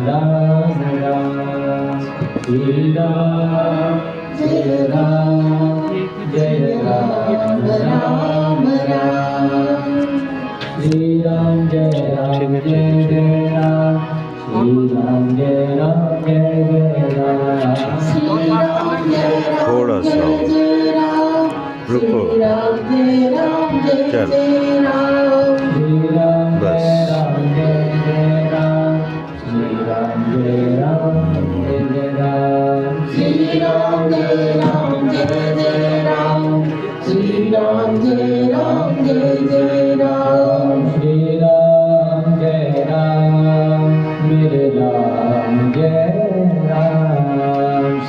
राम राम श्री राम जय राम जय राम राम राम श्री राम जय राम जय जय राम श्री राम जय राम जय जय राम श्री राम जय राम थोड़ा सा जय जय राम रुको। श्री राम जय राम जय चल। जय राम श्री राम बस। जय राम जय जय राम श्री राम जय राम जय जय राम श्री राम जय राम जय जय राम श्री राम जय राम जय जय राम श्री राम जय राम मेरे राम जय राम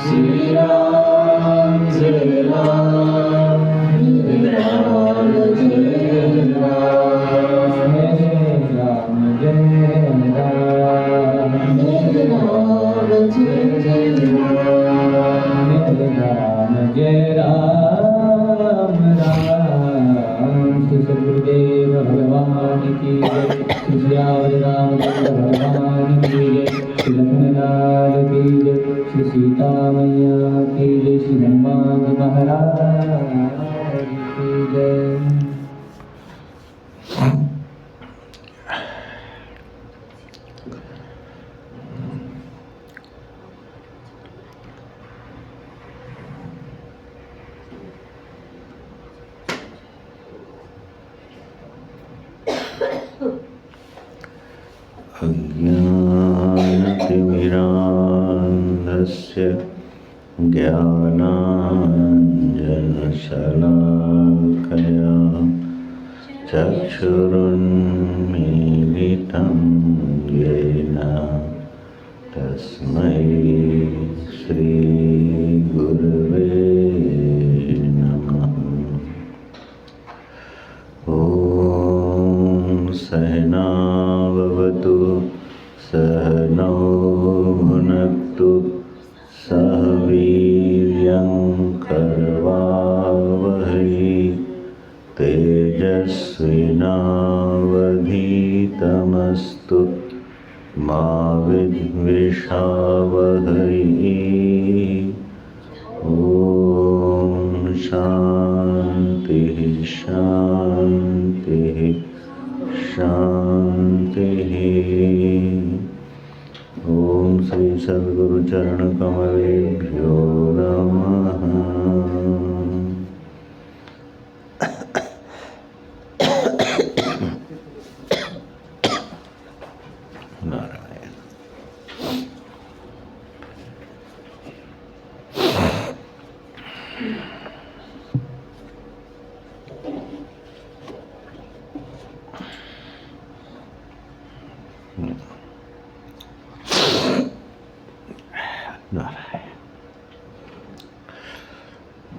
श्री राम जय राम मेरे राम जय राम मेरे राम जय राम मेरे राम जय जय राम मेरे राम जय राम राम श्री सद्गुरुदेव भगवान की जय श्री श्याम रामचंद्र भगवान की जय श्री लक्ष्मणनाथ की जय श्री सीता मैया की जय श्री हनुमान महाराज की जय। अज्ञानतिमिरान्धस्य ज्ञानाञ्जनशलाकया चक्षुरुन्मीलितं येन तस्मै श्रीगुरवे नमः। ॐ सहनाववतु सहनौ भुनक्तु सह वीर्यं करवावहै तेजस्विनावधीतमस्तु मा विद्विषावहै। ॐ शान्तिः शान्तिः शान्तिः। ओम श्री सद्गुरु चरण कमलेभ्यो नमः। नारायण।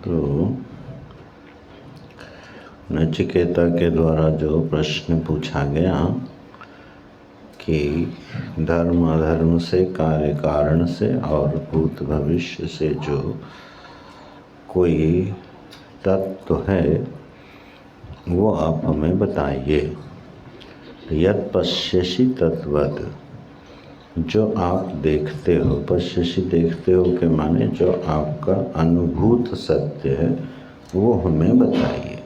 तो नचिकेता के द्वारा जो प्रश्न पूछा गया कि धर्म अधर्म से, कार्य कारण से और भूत भविष्य से जो कोई तत्व है वो आप हमें बताइए। यत् पश्यसि तद्वत्, जो आप देखते हो, पश्यसि देखते हो के माने जो आपका अनुभूत सत्य है वो हमें बताइए।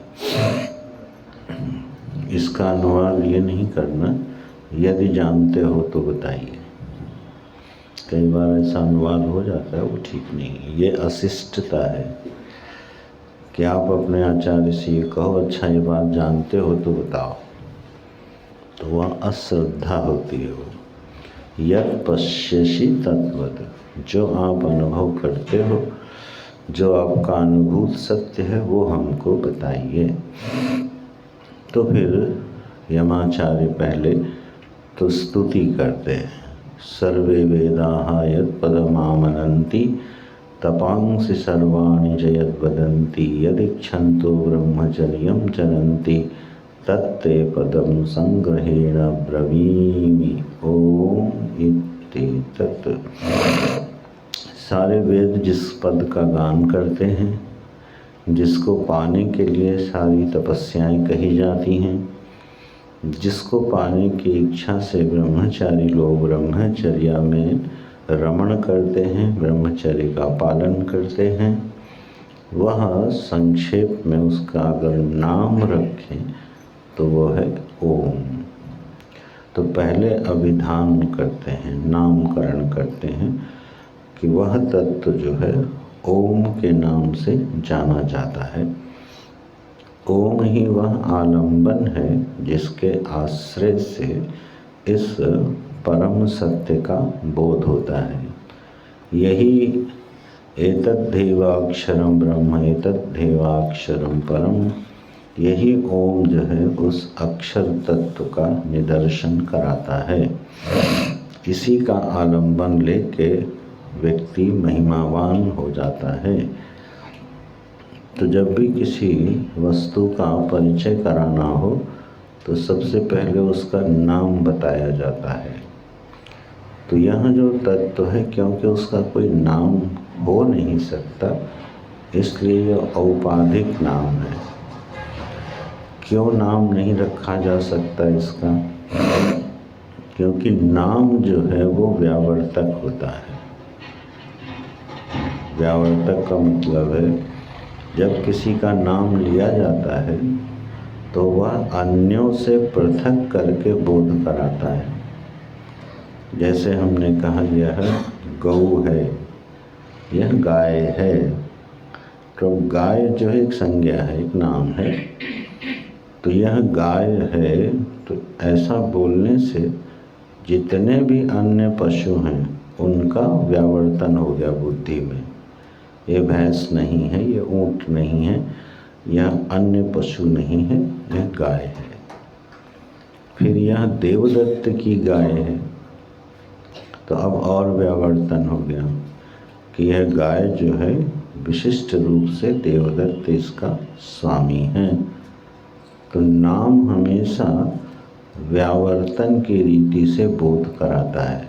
इसका अनुवाद ये नहीं करना यदि जानते हो तो बताइए। कई बार ऐसा अनुवाद हो जाता है, वो ठीक नहीं है। ये अशिष्टता है कि आप अपने आचार्य से ये कहो अच्छा ये बात जानते हो तो बताओ, तो वह अश्रद्धा होती है। वो यत् पश्यसि तद्वत्, जो आप अनुभव करते हो, जो आपका अनुभूत सत्य है वो हमको बताइए। तो फिर यमाचार्य पहले तो स्तुति करते हैं। सर्वे वेदाः यत् पदमामनन्ति तपांसि सर्वाणि च यद् वदन्ति यदिच्छन्तो ब्रह्मचर्यं चरन्ति तत्ते पदं संग्रहेण ब्रवीमि। ओम इति तत्। सारे वेद जिस पद का गान करते हैं, जिसको पाने के लिए सारी तपस्याएं कही जाती हैं, जिसको पाने की इच्छा से ब्रह्मचारी लोग ब्रह्मचर्या में रमण करते हैं, ब्रह्मचर्य का पालन करते हैं, वह संक्षेप में उसका अगर नाम रखें तो वो है ओम। तो पहले अभिधान करते हैं, नामकरण करते हैं कि वह तत्व जो है ओम के नाम से जाना जाता है। ओम ही वह आलंबन है जिसके आश्रय से इस परम सत्य का बोध होता है। यही एतद्धेवाक्षरम ब्रह्म एतद्धेवाक्षरम परम, यही ओम जो है उस अक्षर तत्व का निदर्शन कराता है। इसी का आलंबन लेके व्यक्ति महिमावान हो जाता है। तो जब भी किसी वस्तु का परिचय कराना हो तो सबसे पहले उसका नाम बताया जाता है। तो यह जो तत्व है, क्योंकि उसका कोई नाम हो नहीं सकता, इसलिए यह औपाधिक नाम है। क्यों नाम नहीं रखा जा सकता इसका? क्योंकि नाम जो है वो व्यावर्तक होता है। व्यावर्तक का मतलब है जब किसी का नाम लिया जाता है तो वह अन्यों से पृथक करके बोध कराता है। जैसे हमने कहा यह गौ है, यह गाय है, तो गाय जो है एक संज्ञा है, एक नाम है। तो यह गाय है, तो ऐसा बोलने से जितने भी अन्य पशु हैं उनका व्यावर्तन हो गया बुद्धि में। ये भैंस नहीं है, ये ऊँट नहीं है, यह अन्य पशु नहीं है, यह गाय है। फिर यह देवदत्त की गाय है, तो अब और व्यावर्तन हो गया कि यह गाय जो है विशिष्ट रूप से देवदत्त इसका स्वामी है। तो नाम हमेशा व्यावर्तन की रीति से बोध कराता है।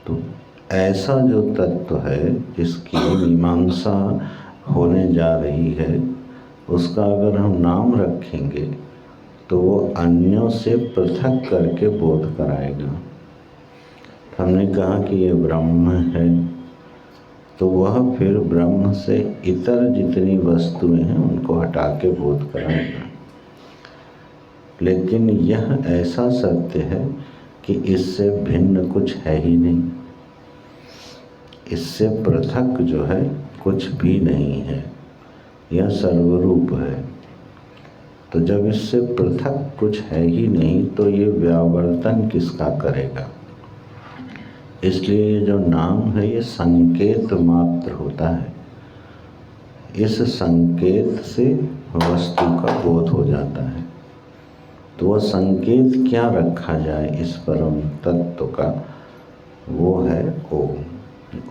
तो ऐसा जो तत्व है जिसकी मीमांसा होने जा रही है, उसका अगर हम नाम रखेंगे तो वो अन्यों से पृथक करके बोध कराएगा। हमने कहा कि ये ब्रह्म है, तो वह फिर ब्रह्म से इतर जितनी वस्तुएं हैं उनको हटा के बोध कराएगा। लेकिन यह ऐसा सत्य है कि इससे भिन्न कुछ है ही नहीं, इससे पृथक जो है कुछ भी नहीं है, यह सर्वरूप है। तो जब इससे पृथक कुछ है ही नहीं तो ये व्यावर्तन किसका करेगा? इसलिए ये जो नाम है ये संकेत मात्र होता है। इस संकेत से वस्तु का बोध हो जाता है। तो वह संकेत क्या रखा जाए इस परम तत्व का, वो है ओम।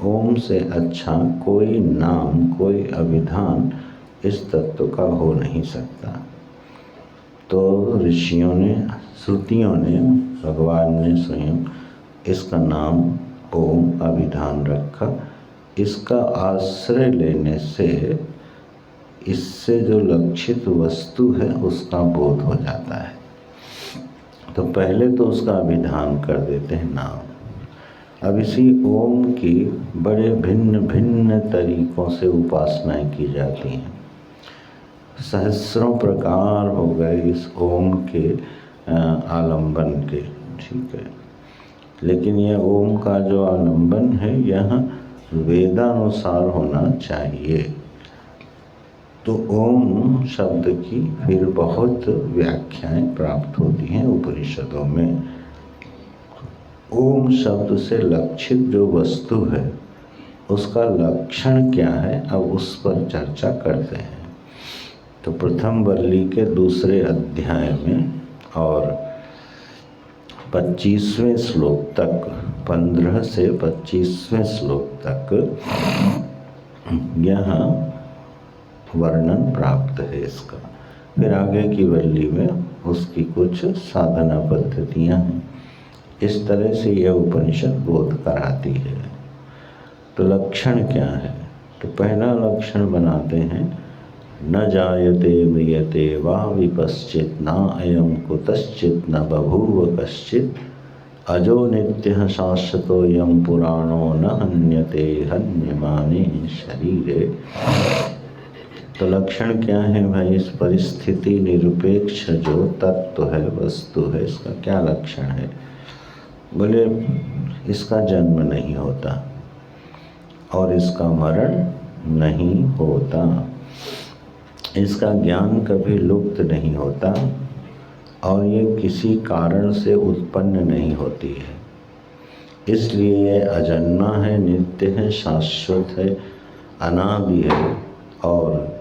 ओम से अच्छा कोई नाम, कोई अभिधान इस तत्व का हो नहीं सकता। तो ऋषियों ने, श्रुतियों ने, भगवान ने स्वयं इसका नाम ओम अभिधान रखा। इसका आश्रय लेने से इससे जो लक्षित वस्तु है उसका बोध हो जाता है। तो पहले तो उसका अभिधान कर देते हैं नाम। अब इसी ओम की बड़े भिन्न भिन्न तरीकों से उपासनाएं की जाती हैं। सहस्रों प्रकार हो गए इस ओम के आलंबन के, ठीक है। लेकिन यह ओम का जो आलंबन है यह वेदानुसार होना चाहिए। तो ओम शब्द की फिर बहुत व्याख्याएं प्राप्त होती हैं उपनिषदों में। ओम शब्द से लक्षित जो वस्तु है उसका लक्षण क्या है, अब उस पर चर्चा करते हैं। तो प्रथम वल्ली के दूसरे अध्याय में और 25वें श्लोक तक, 15 से 25वें श्लोक तक यह वर्णन प्राप्त है इसका। फिर आगे की वल्ली में उसकी कुछ साधना पद्धतियाँ हैं। इस तरह से यह उपनिषद बोध कराती है। तो लक्षण क्या है? तो पहला लक्षण बनाते हैं न जायते म्रियते वा विपश्चित् न अयं कुतश्चित् न बभूव कश्चित् अजो नित्यः शाश्वतोऽयं पुराणो न हन्यते हन्यमाने शरीरे। तो लक्षण क्या है भाई? इस परिस्थिति निरपेक्ष जो तत्व है, वस्तु है, इसका क्या लक्षण है? बोले इसका जन्म नहीं होता और इसका मरण नहीं होता, इसका ज्ञान कभी लुप्त नहीं होता और ये किसी कारण से उत्पन्न नहीं होती है। इसलिए ये अजन्मा है, नित्य है, शाश्वत है, अनादि है और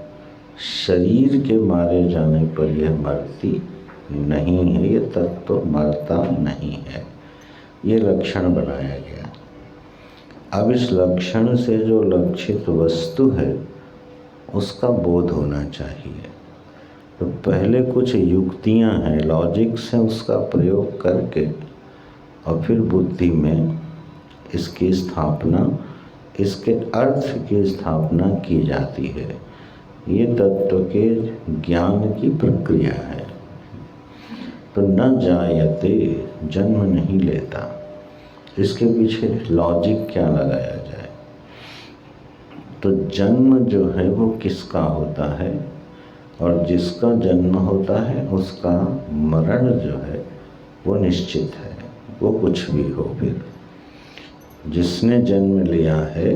शरीर के मारे जाने पर यह मरती नहीं है, ये तत्व मरता नहीं है। ये लक्षण बनाया गया। अब इस लक्षण से जो लक्षित वस्तु है उसका बोध होना चाहिए। तो पहले कुछ युक्तियां हैं, लॉजिक से उसका प्रयोग करके और फिर बुद्धि में इसकी स्थापना, इसके अर्थ की स्थापना की जाती है। ये तत्व के ज्ञान की प्रक्रिया है। तो न जायते, जन्म नहीं लेता, इसके पीछे लॉजिक क्या लगाया जाए? तो जन्म जो है वो किसका होता है, और जिसका जन्म होता है उसका मरण जो है वो निश्चित है। वो कुछ भी हो, फिर जिसने जन्म लिया है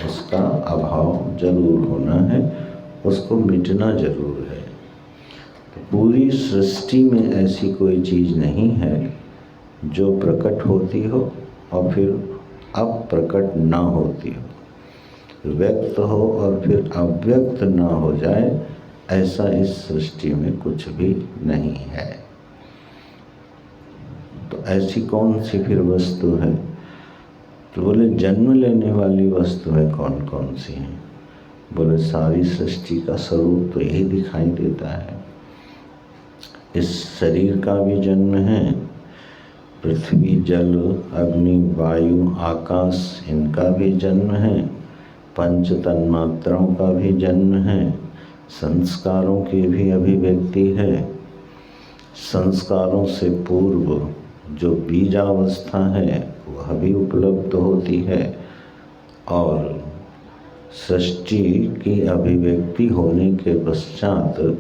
उसका अभाव जरूर होना है, उसको मिटना जरूर है। तो पूरी सृष्टि में ऐसी कोई चीज़ नहीं है जो प्रकट होती हो और फिर अब प्रकट ना होती हो, व्यक्त हो और फिर अव्यक्त ना हो जाए, ऐसा इस सृष्टि में कुछ भी नहीं है। तो ऐसी कौन सी फिर वस्तु है? तो बोले जन्म लेने वाली वस्तुएं कौन कौन सी हैं? बोले सारी सृष्टि का स्वरूप तो यही दिखाई देता है। इस शरीर का भी जन्म है, पृथ्वी, जल, अग्नि, वायु, आकाश, इनका भी जन्म है, पंच तन्मात्राओं का भी जन्म है, संस्कारों की भी अभिव्यक्ति है, संस्कारों से पूर्व जो बीजावस्था है वह भी उपलब्ध होती है, और सृष्टि की अभिव्यक्ति होने के पश्चात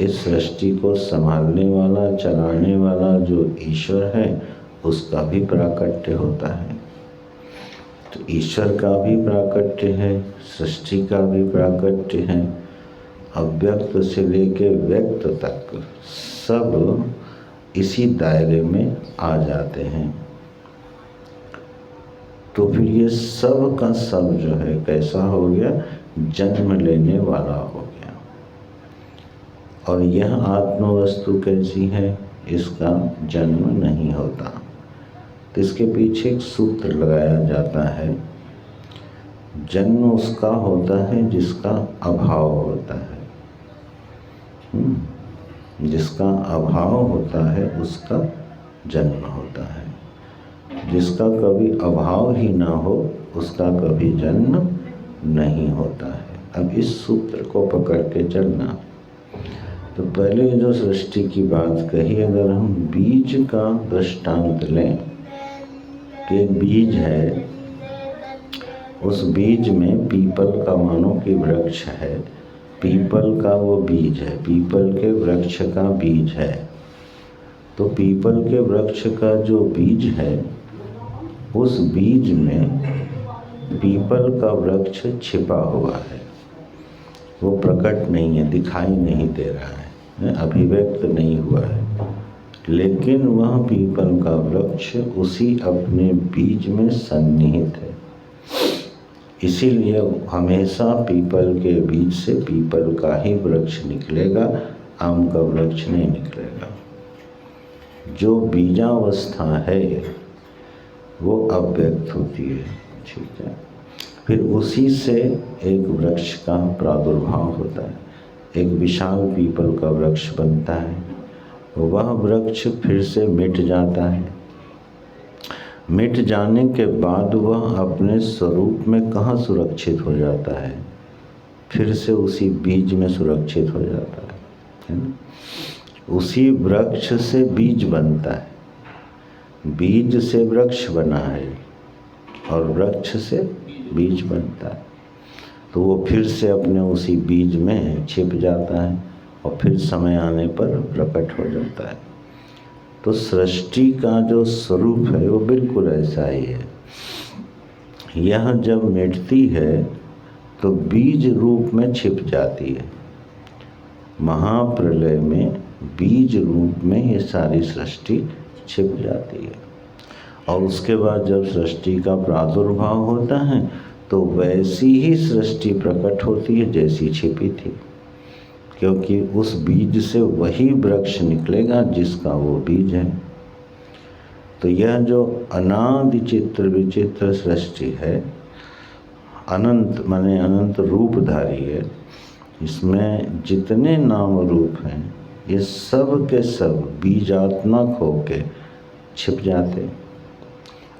इस सृष्टि को संभालने वाला, चलाने वाला जो ईश्वर है उसका भी प्राकट्य होता है। तो ईश्वर का भी प्राकट्य है, सृष्टि का भी प्राकट्य है, अव्यक्त से लेके व्यक्त तक सब इसी दायरे में आ जाते हैं। तो फिर ये सब का सब जो है कैसा हो गया? जन्म लेने वाला हो गया। और यह आत्म वस्तु कैसी है? इसका जन्म नहीं होता। तो इसके पीछे एक सूत्र लगाया जाता है, जन्म उसका होता है जिसका अभाव होता है। जिसका अभाव होता है उसका जन्म होता है, जिसका कभी अभाव ही ना हो उसका कभी जन्म नहीं होता है। अब इस सूत्र को पकड़ के चलना। तो पहले जो सृष्टि की बात कही, अगर हम बीज का दृष्टांत लें कि बीज है, उस बीज में पीपल का मानो कि वृक्ष है, पीपल का वो बीज है, पीपल के वृक्ष का बीज है। तो पीपल के वृक्ष का जो बीज है उस बीज में पीपल का वृक्ष छिपा हुआ है, वो प्रकट नहीं है, दिखाई नहीं दे रहा है, अभिव्यक्त नहीं हुआ है, लेकिन वह पीपल का वृक्ष उसी अपने बीज में सन्निहित है। इसीलिए हमेशा पीपल के बीज से पीपल का ही वृक्ष निकलेगा, आम का वृक्ष नहीं निकलेगा। जो बीजावस्था है वो अव्यक्त होती है, ठीक है। फिर उसी से एक वृक्ष का प्रादुर्भाव होता है, एक विशाल पीपल का वृक्ष बनता है। वह वृक्ष फिर से मिट जाता है, मिट जाने के बाद वह अपने स्वरूप में कहाँ सुरक्षित हो जाता है? फिर से उसी बीज में सुरक्षित हो जाता है ना। उसी वृक्ष से बीज बनता है, बीज से वृक्ष बना है और वृक्ष से बीज बनता है। तो वो फिर से अपने उसी बीज में छिप जाता है और फिर समय आने पर प्रकट हो जाता है। तो सृष्टि का जो स्वरूप है वो बिल्कुल ऐसा ही है। यह जब मिटती है तो बीज रूप में छिप जाती है। महाप्रलय में बीज रूप में ये सारी सृष्टि छिप जाती है और उसके बाद जब सृष्टि का प्रादुर्भाव होता है तो वैसी ही सृष्टि प्रकट होती है जैसी छिपी थी, क्योंकि उस बीज से वही वृक्ष निकलेगा जिसका वो बीज है। तो यह जो अनादि चित्र विचित्र सृष्टि है, अनंत माने अनंत रूपधारी है, इसमें जितने नाम रूप हैं ये सब के सब बीजात्मक होके छिप जाते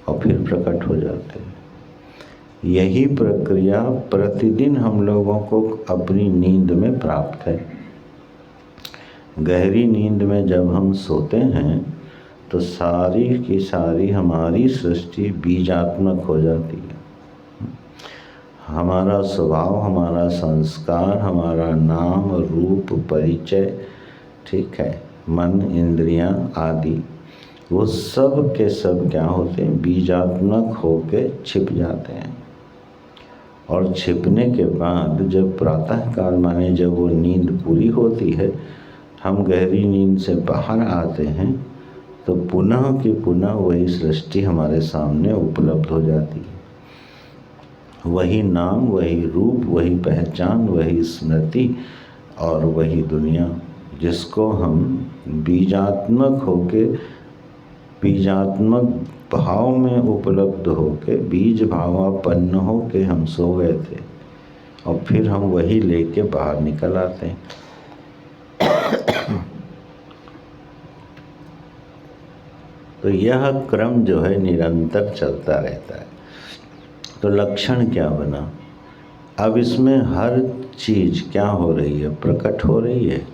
और फिर प्रकट हो जाते। यही प्रक्रिया प्रतिदिन हम लोगों को अपनी नींद में प्राप्त है। गहरी नींद में जब हम सोते हैं तो सारी की सारी हमारी सृष्टि बीजात्मक हो जाती है। हमारा स्वभाव, हमारा संस्कार, हमारा नाम रूप परिचय, ठीक है, मन इंद्रियां आदि, वो सब के सब क्या होते हैं, बीजात्मक होके छिप जाते हैं। और छिपने के बाद जब प्रातः काल माने जब वो नींद पूरी होती है, हम गहरी नींद से बाहर आते हैं तो पुनः की पुनः वही सृष्टि हमारे सामने उपलब्ध हो जाती है। वही नाम, वही रूप, वही पहचान, वही स्मृति और वही दुनिया, जिसको हम बीजात्मक होके, बीजात्मक भाव में उपलब्ध होके, बीज भावापन्न होके हम सो गए थे और फिर हम वही लेके बाहर निकल आते हैं। तो यह क्रम जो है निरंतर चलता रहता है। तो लक्षण क्या बना? अब इसमें हर चीज़ क्या हो रही है, प्रकट हो रही है,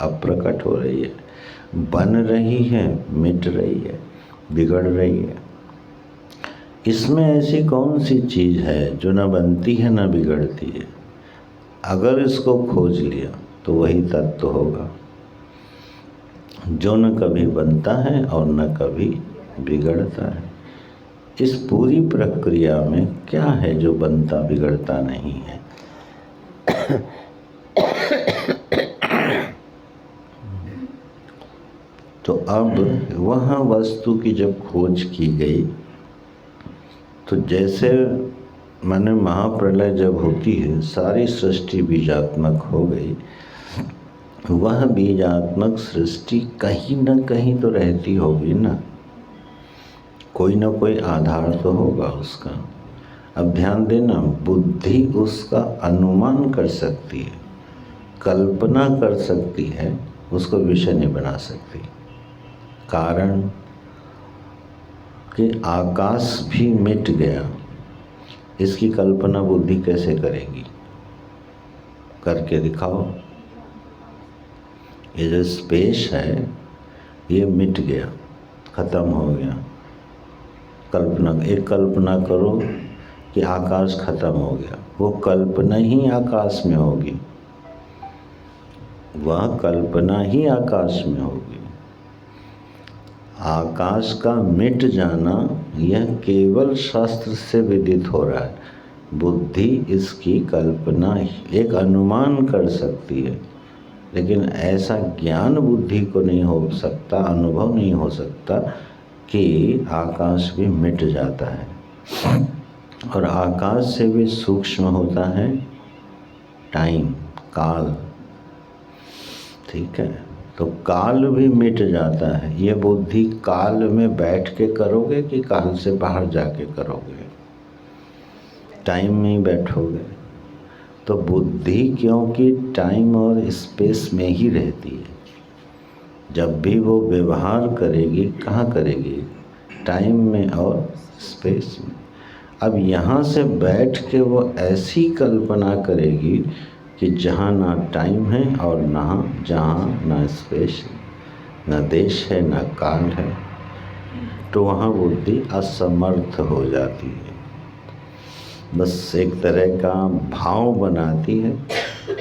अप्रकट हो रही है, बन रही है, मिट रही है, बिगड़ रही है। इसमें ऐसी कौन सी चीज़ है जो न बनती है न बिगड़ती है? अगर इसको खोज लिया तो वही तत्व होगा जो न कभी बनता है और न कभी बिगड़ता है। इस पूरी प्रक्रिया में क्या है जो बनता बिगड़ता नहीं है? तो अब वह वस्तु की जब खोज की गई तो जैसे माने महाप्रलय जब होती है, सारी सृष्टि बीजात्मक हो गई। वह बीजात्मक सृष्टि कहीं न कहीं तो रहती होगी ना, कोई ना कोई आधार तो होगा उसका। अब ध्यान देना, बुद्धि उसका अनुमान कर सकती है, कल्पना कर सकती है, उसको विषय नहीं बना सकती। कारण कि आकाश भी मिट गया, इसकी कल्पना बुद्धि कैसे करेगी? करके दिखाओ। ये जो स्पेस है ये मिट गया, ख़त्म हो गया। कल्पना करो कि आकाश ख़त्म हो गया, वो कल्पना ही आकाश में होगी, वह कल्पना ही आकाश में होगी। आकाश का मिट जाना यह केवल शास्त्र से विदित हो रहा है। बुद्धि इसकी कल्पना, एक अनुमान कर सकती है, लेकिन ऐसा ज्ञान बुद्धि को नहीं हो सकता, अनुभव नहीं हो सकता कि आकाश भी मिट जाता है। और आकाश से भी सूक्ष्म होता है टाइम, काल, ठीक है। तो काल भी मिट जाता है। ये बुद्धि काल में बैठ के करोगे कि काल से बाहर जाके करोगे? टाइम में ही बैठोगे। तो बुद्धि क्योंकि टाइम और स्पेस में ही रहती है, जब भी वो व्यवहार करेगी कहाँ करेगी? टाइम में और स्पेस में। अब यहाँ से बैठ के वो ऐसी कल्पना करेगी कि जहाँ ना टाइम है और जहाँ ना स्पेस, ना देश है, ना काल है, तो वहाँ बुद्धि असमर्थ हो जाती है। बस एक तरह का भाव बनाती है,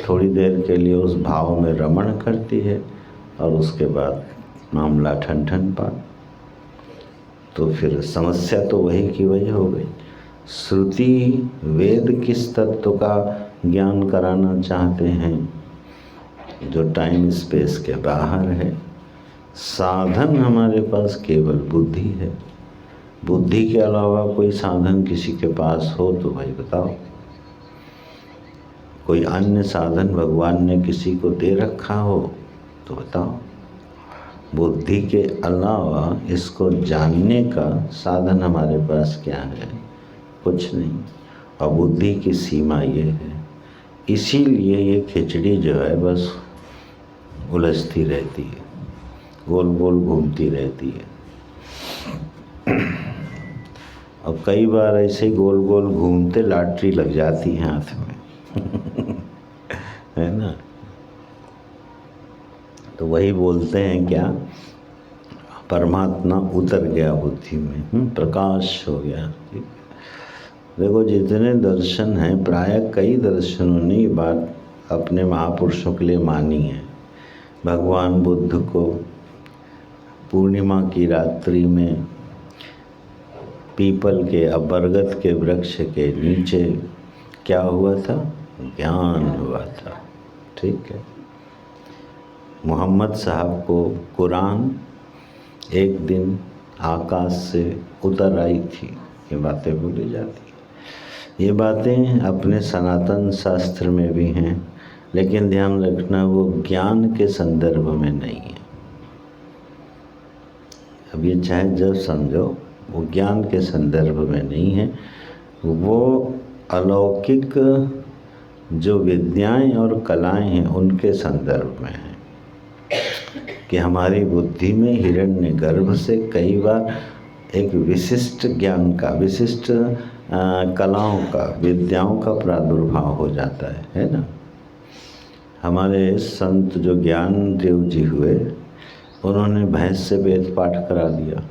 थोड़ी देर के लिए उस भाव में रमण करती है और उसके बाद मामला ठन ठन पात। तो फिर समस्या तो वही की वही हो गई। श्रुति वेद किस तत्व का ज्ञान कराना चाहते हैं जो टाइम स्पेस के बाहर है। साधन हमारे पास केवल बुद्धि है। बुद्धि के अलावा कोई साधन किसी के पास हो तो भाई बताओ। कोई अन्य साधन भगवान ने किसी को दे रखा हो तो बताओ। बुद्धि के अलावा इसको जानने का साधन हमारे पास क्या है? कुछ नहीं। और बुद्धि की सीमा ये है, इसीलिए ये खिचड़ी जो है बस उलझती रहती है, गोल गोल घूमती रहती है। और कई बार ऐसे गोल गोल घूमते लॉटरी लग जाती है हाथ में है ना। तो वही बोलते हैं क्या, परमात्मा उतर गया बुद्धि में, प्रकाश हो गया। देखो जितने दर्शन हैं, प्रायः कई दर्शनों ने ये बात अपने महापुरुषों के लिए मानी है। भगवान बुद्ध को पूर्णिमा की रात्रि में पीपल के बरगद के वृक्ष के नीचे क्या हुआ था? ज्ञान हुआ था। ठीक है। मोहम्मद साहब को कुरान एक दिन आकाश से उतर आई थी, ये बातें बोली जाती हैं। ये बातें अपने सनातन शास्त्र में भी हैं, लेकिन ध्यान रखना वो ज्ञान के संदर्भ में नहीं है। अब ये चाहे जब समझो, वो ज्ञान के संदर्भ में नहीं है, वो अलौकिक जो विद्याएं और कलाएं हैं उनके संदर्भ में है कि हमारी बुद्धि में हिरण्यगर्भ से कई बार एक विशिष्ट ज्ञान का, विशिष्ट कलाओं का, विद्याओं का प्रादुर्भाव हो जाता है ना। हमारे संत जो ज्ञान देव जी हुए, उन्होंने भैंस से वेद पाठ करा दिया,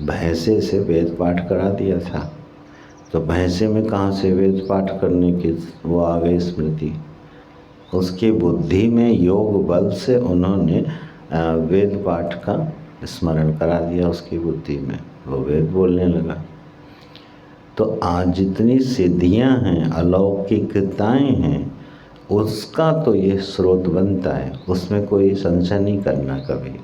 भैंसे से वेद पाठ करा दिया था। तो भैंसे में कहाँ से वेद पाठ करने की वो आ गई स्मृति? उसकी बुद्धि में योग बल से उन्होंने वेद पाठ का स्मरण करा दिया उसकी बुद्धि में, वो वेद बोलने लगा। तो आज जितनी सिद्धियां हैं, अलौकिकताएं हैं, उसका तो ये स्रोत बनता है, उसमें कोई संशय नहीं करना कभी।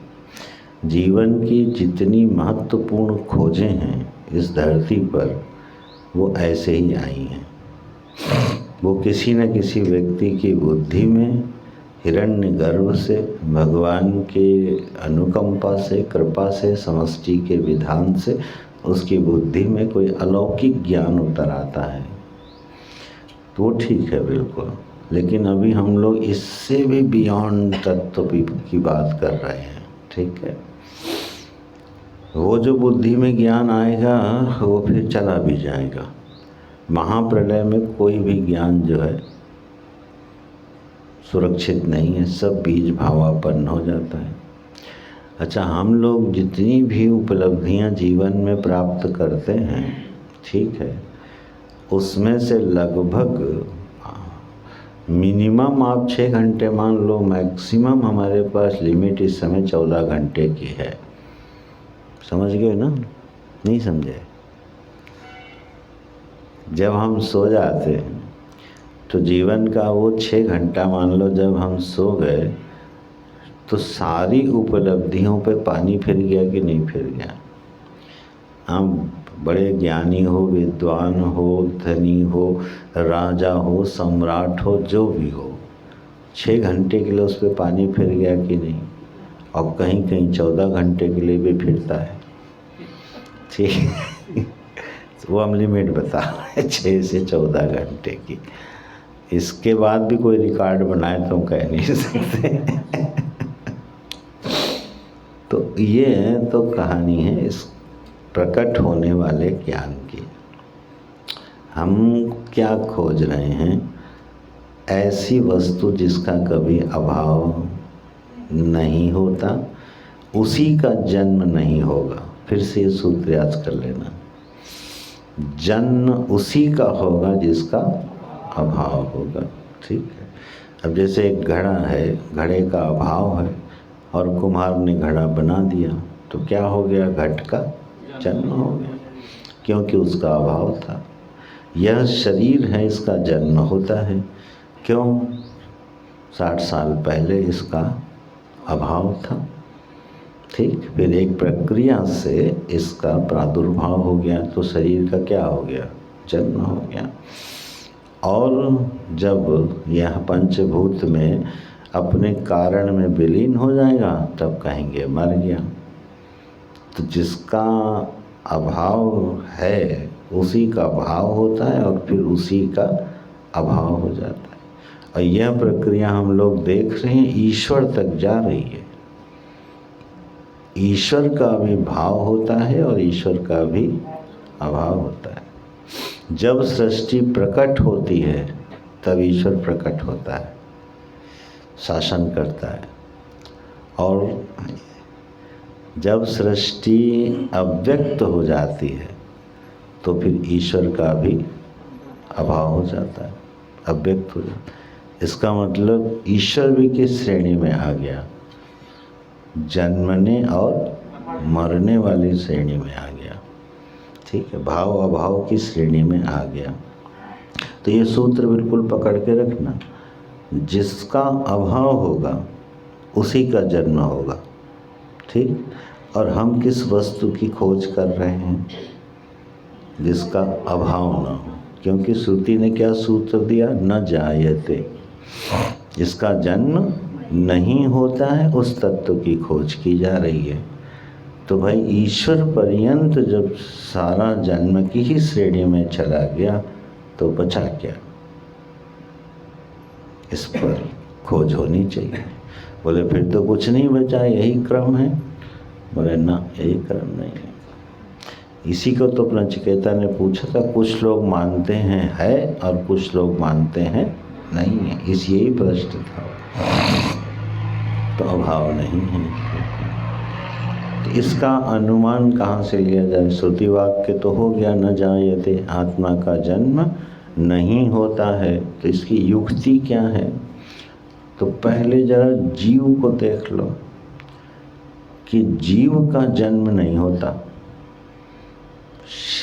जीवन की जितनी महत्वपूर्ण खोजें हैं इस धरती पर, वो ऐसे ही आई हैं। वो किसी न किसी व्यक्ति की बुद्धि में हिरण्यगर्भ से, भगवान के अनुकंपा से, कृपा से, समष्टि के विधान से उसकी बुद्धि में कोई अलौकिक ज्ञान उतर आता है, तो वो ठीक है बिल्कुल। लेकिन अभी हम लोग इससे भी बियॉन्ड तत्व की बात कर रहे हैं। ठीक है। वो जो बुद्धि में ज्ञान आएगा वो फिर चला भी जाएगा। महाप्रलय में कोई भी ज्ञान जो है सुरक्षित नहीं है, सब बीज भावापन्न हो जाता है। अच्छा, हम लोग जितनी भी उपलब्धियां जीवन में प्राप्त करते हैं, ठीक है, उसमें से लगभग मिनिमम आप 6 घंटे मान लो, मैक्सिमम हमारे पास लिमिट इस समय 14 घंटे की है। समझ गए ना? नहीं समझे? जब हम सो जाते हैं तो जीवन का वो 6 घंटा मान लो, जब हम सो गए तो सारी उपलब्धियों पे पानी फिर गया कि नहीं फिर गया? हम बड़े ज्ञानी हो, विद्वान हो, धनी हो, राजा हो, सम्राट हो, जो भी हो, 6 घंटे के लिए उस पर पानी फिर गया कि नहीं? और कहीं कहीं 14 घंटे के लिए भी फिरता है। ठीक, वो हम लिमिट बता रहे हैं 6 से 14 घंटे की। इसके बाद भी कोई रिकॉर्ड बनाए तो हम कह नहीं सकते। तो ये तो कहानी है। प्रकट होने वाले ज्ञान की। हम क्या खोज रहे हैं? ऐसी वस्तु जिसका कभी अभाव नहीं होता, उसी का जन्म नहीं होगा। फिर से ये सूत्र याद कर लेना, जन्म उसी का होगा जिसका अभाव होगा। ठीक है। अब जैसे एक घड़ा है, घड़े का अभाव है और कुम्हार ने घड़ा बना दिया, तो क्या हो गया? घट का जन्म हो गया, क्योंकि उसका अभाव था। यह शरीर है, इसका जन्म होता है। क्यों? 60 साल पहले इसका अभाव था। ठीक। फिर एक प्रक्रिया से इसका प्रादुर्भाव हो गया, तो शरीर का क्या हो गया? जन्म हो गया। और जब यह पंचभूत में अपने कारण में विलीन हो जाएगा, तब कहेंगे मर गया। तो जिसका अभाव है उसी का भाव होता है और फिर उसी का अभाव हो जाता है। और यह प्रक्रिया हम लोग देख रहे हैं, ईश्वर तक जा रही है। ईश्वर का भी भाव होता है और ईश्वर का भी अभाव होता है। जब सृष्टि प्रकट होती है तब ईश्वर प्रकट होता है, शासन करता है। और जब सृष्टि अव्यक्त हो जाती है तो फिर ईश्वर का भी अभाव हो जाता है, अव्यक्त हो जाता है। इसका मतलब ईश्वर भी किस श्रेणी में आ गया? जन्मने और मरने वाली श्रेणी में आ गया। ठीक है। भाव अभाव की श्रेणी में आ गया। तो ये सूत्र बिल्कुल पकड़ के रखना, जिसका अभाव होगा उसी का जन्म होगा। ठीक। और हम किस वस्तु की खोज कर रहे हैं? जिसका अभाव ना हो, क्योंकि श्रुति ने क्या सूत्र दिया? न जायते, जिसका जन्म नहीं होता है उस तत्व की खोज की जा रही है। तो भाई ईश्वर पर्यंत जब सारा जन्म की ही श्रेणी में चला गया तो बचा क्या? इस पर खोज होनी चाहिए। बोले फिर तो कुछ नहीं बचा, यही क्रम है। बोले ना, यही क्रम नहीं है। इसी को तो नचिकेता ने पूछा था, कुछ लोग मानते हैं है और कुछ लोग मानते हैं नहीं है। इस यही प्रश्न था। तो अभाव नहीं है। तो इसका अनुमान कहाँ से लिया जाए? श्रुति वाक्य तो हो गया, न जायते, आत्मा का जन्म नहीं होता है। तो इसकी युक्ति क्या है? तो पहले जरा जीव को देख लो कि जीव का जन्म नहीं होता।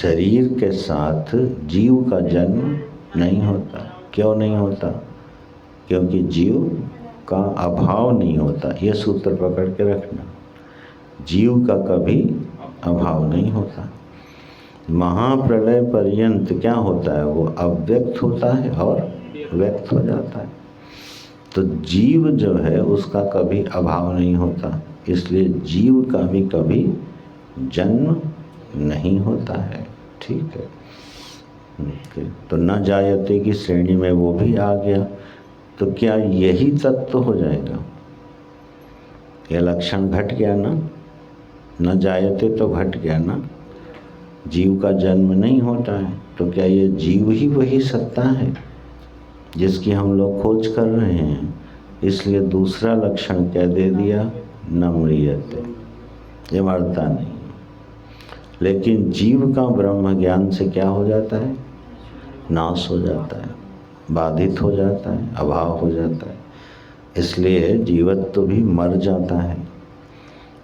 शरीर के साथ जीव का जन्म नहीं होता। क्यों नहीं होता? क्योंकि जीव का अभाव नहीं होता। यह सूत्र पकड़ के रखना, जीव का कभी अभाव नहीं होता। महाप्रलय पर्यंत क्या होता है? वो अव्यक्त होता है और व्यक्त हो जाता है। तो जीव जो है उसका कभी अभाव नहीं होता, इसलिए जीव का भी कभी जन्म नहीं होता है। ठीक है। तो न जायते की श्रेणी में वो भी आ गया। तो क्या यही तत्व हो जाएगा? यह लक्षण घट गया ना? न जायते तो घट गया ना, जीव का जन्म नहीं होता है। तो क्या ये जीव ही वही सत्ता है जिसकी हम लोग खोज कर रहे हैं? इसलिए दूसरा लक्षण क्या दे दिया? न म्रियते, ये मरता नहीं। लेकिन जीव का ब्रह्म ज्ञान से क्या हो जाता है? नाश हो जाता है, बाधित हो जाता है, अभाव हो जाता है। इसलिए जीवत्व भी मर जाता है।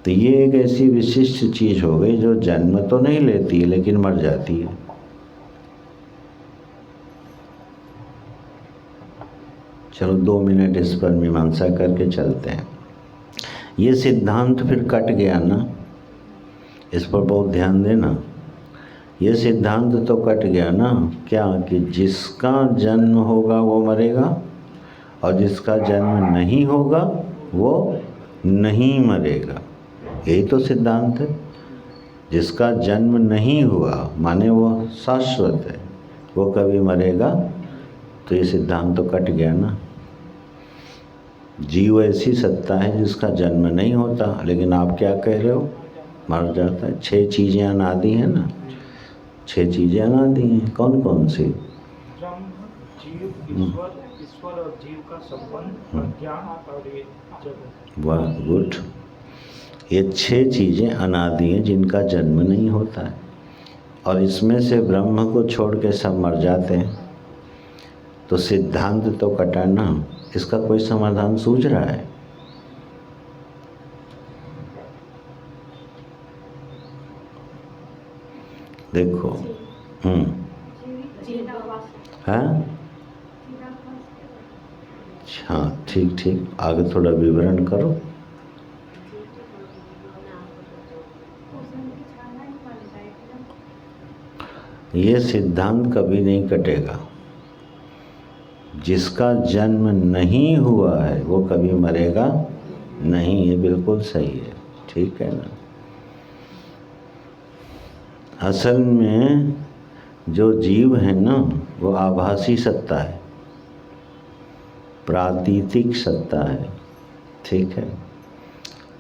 तो ये एक ऐसी विशिष्ट चीज़ हो गई जो जन्म तो नहीं लेती है लेकिन मर जाती है। चलो 2 मिनट इस पर मीमांसा करके चलते हैं। ये सिद्धांत फिर कट गया ना, इस पर बहुत ध्यान देना। ये सिद्धांत तो कट गया ना, क्या कि जिसका जन्म होगा वो मरेगा और जिसका जन्म नहीं होगा वो नहीं मरेगा। यही तो सिद्धांत है। जिसका जन्म नहीं हुआ माने वो शाश्वत है, वो कभी मरेगा। तो ये सिद्धांत तो कट गया ना। जीव ऐसी सत्ता है जिसका जन्म नहीं होता, लेकिन आप क्या कह रहे हो? मर जाता है। 6 चीज़ें अनादि हैं ना, 6 चीज़ें अनादि हैं। कौन कौन सी? ब्रह्म, जीव, ईश्वर और जीव का संबंध, ज्ञान और ये जगत। वाह, गुड। ये 6 चीज़ें अनादि हैं जिनका जन्म नहीं होता है, और इसमें से ब्रह्म को छोड़ के सब मर जाते हैं। तो सिद्धांत तो कटाना, इसका कोई समाधान सूझ रहा है? देखो, हाँ हाँ, ठीक ठीक, आगे थोड़ा विवरण करो। ये सिद्धांत कभी नहीं कटेगा। जिसका जन्म नहीं हुआ है वो कभी मरेगा नहीं, ये बिल्कुल सही है, ठीक है ना। असल में जो जीव है ना वो आभासी सत्ता है, प्रातीतिक सत्ता है, ठीक है।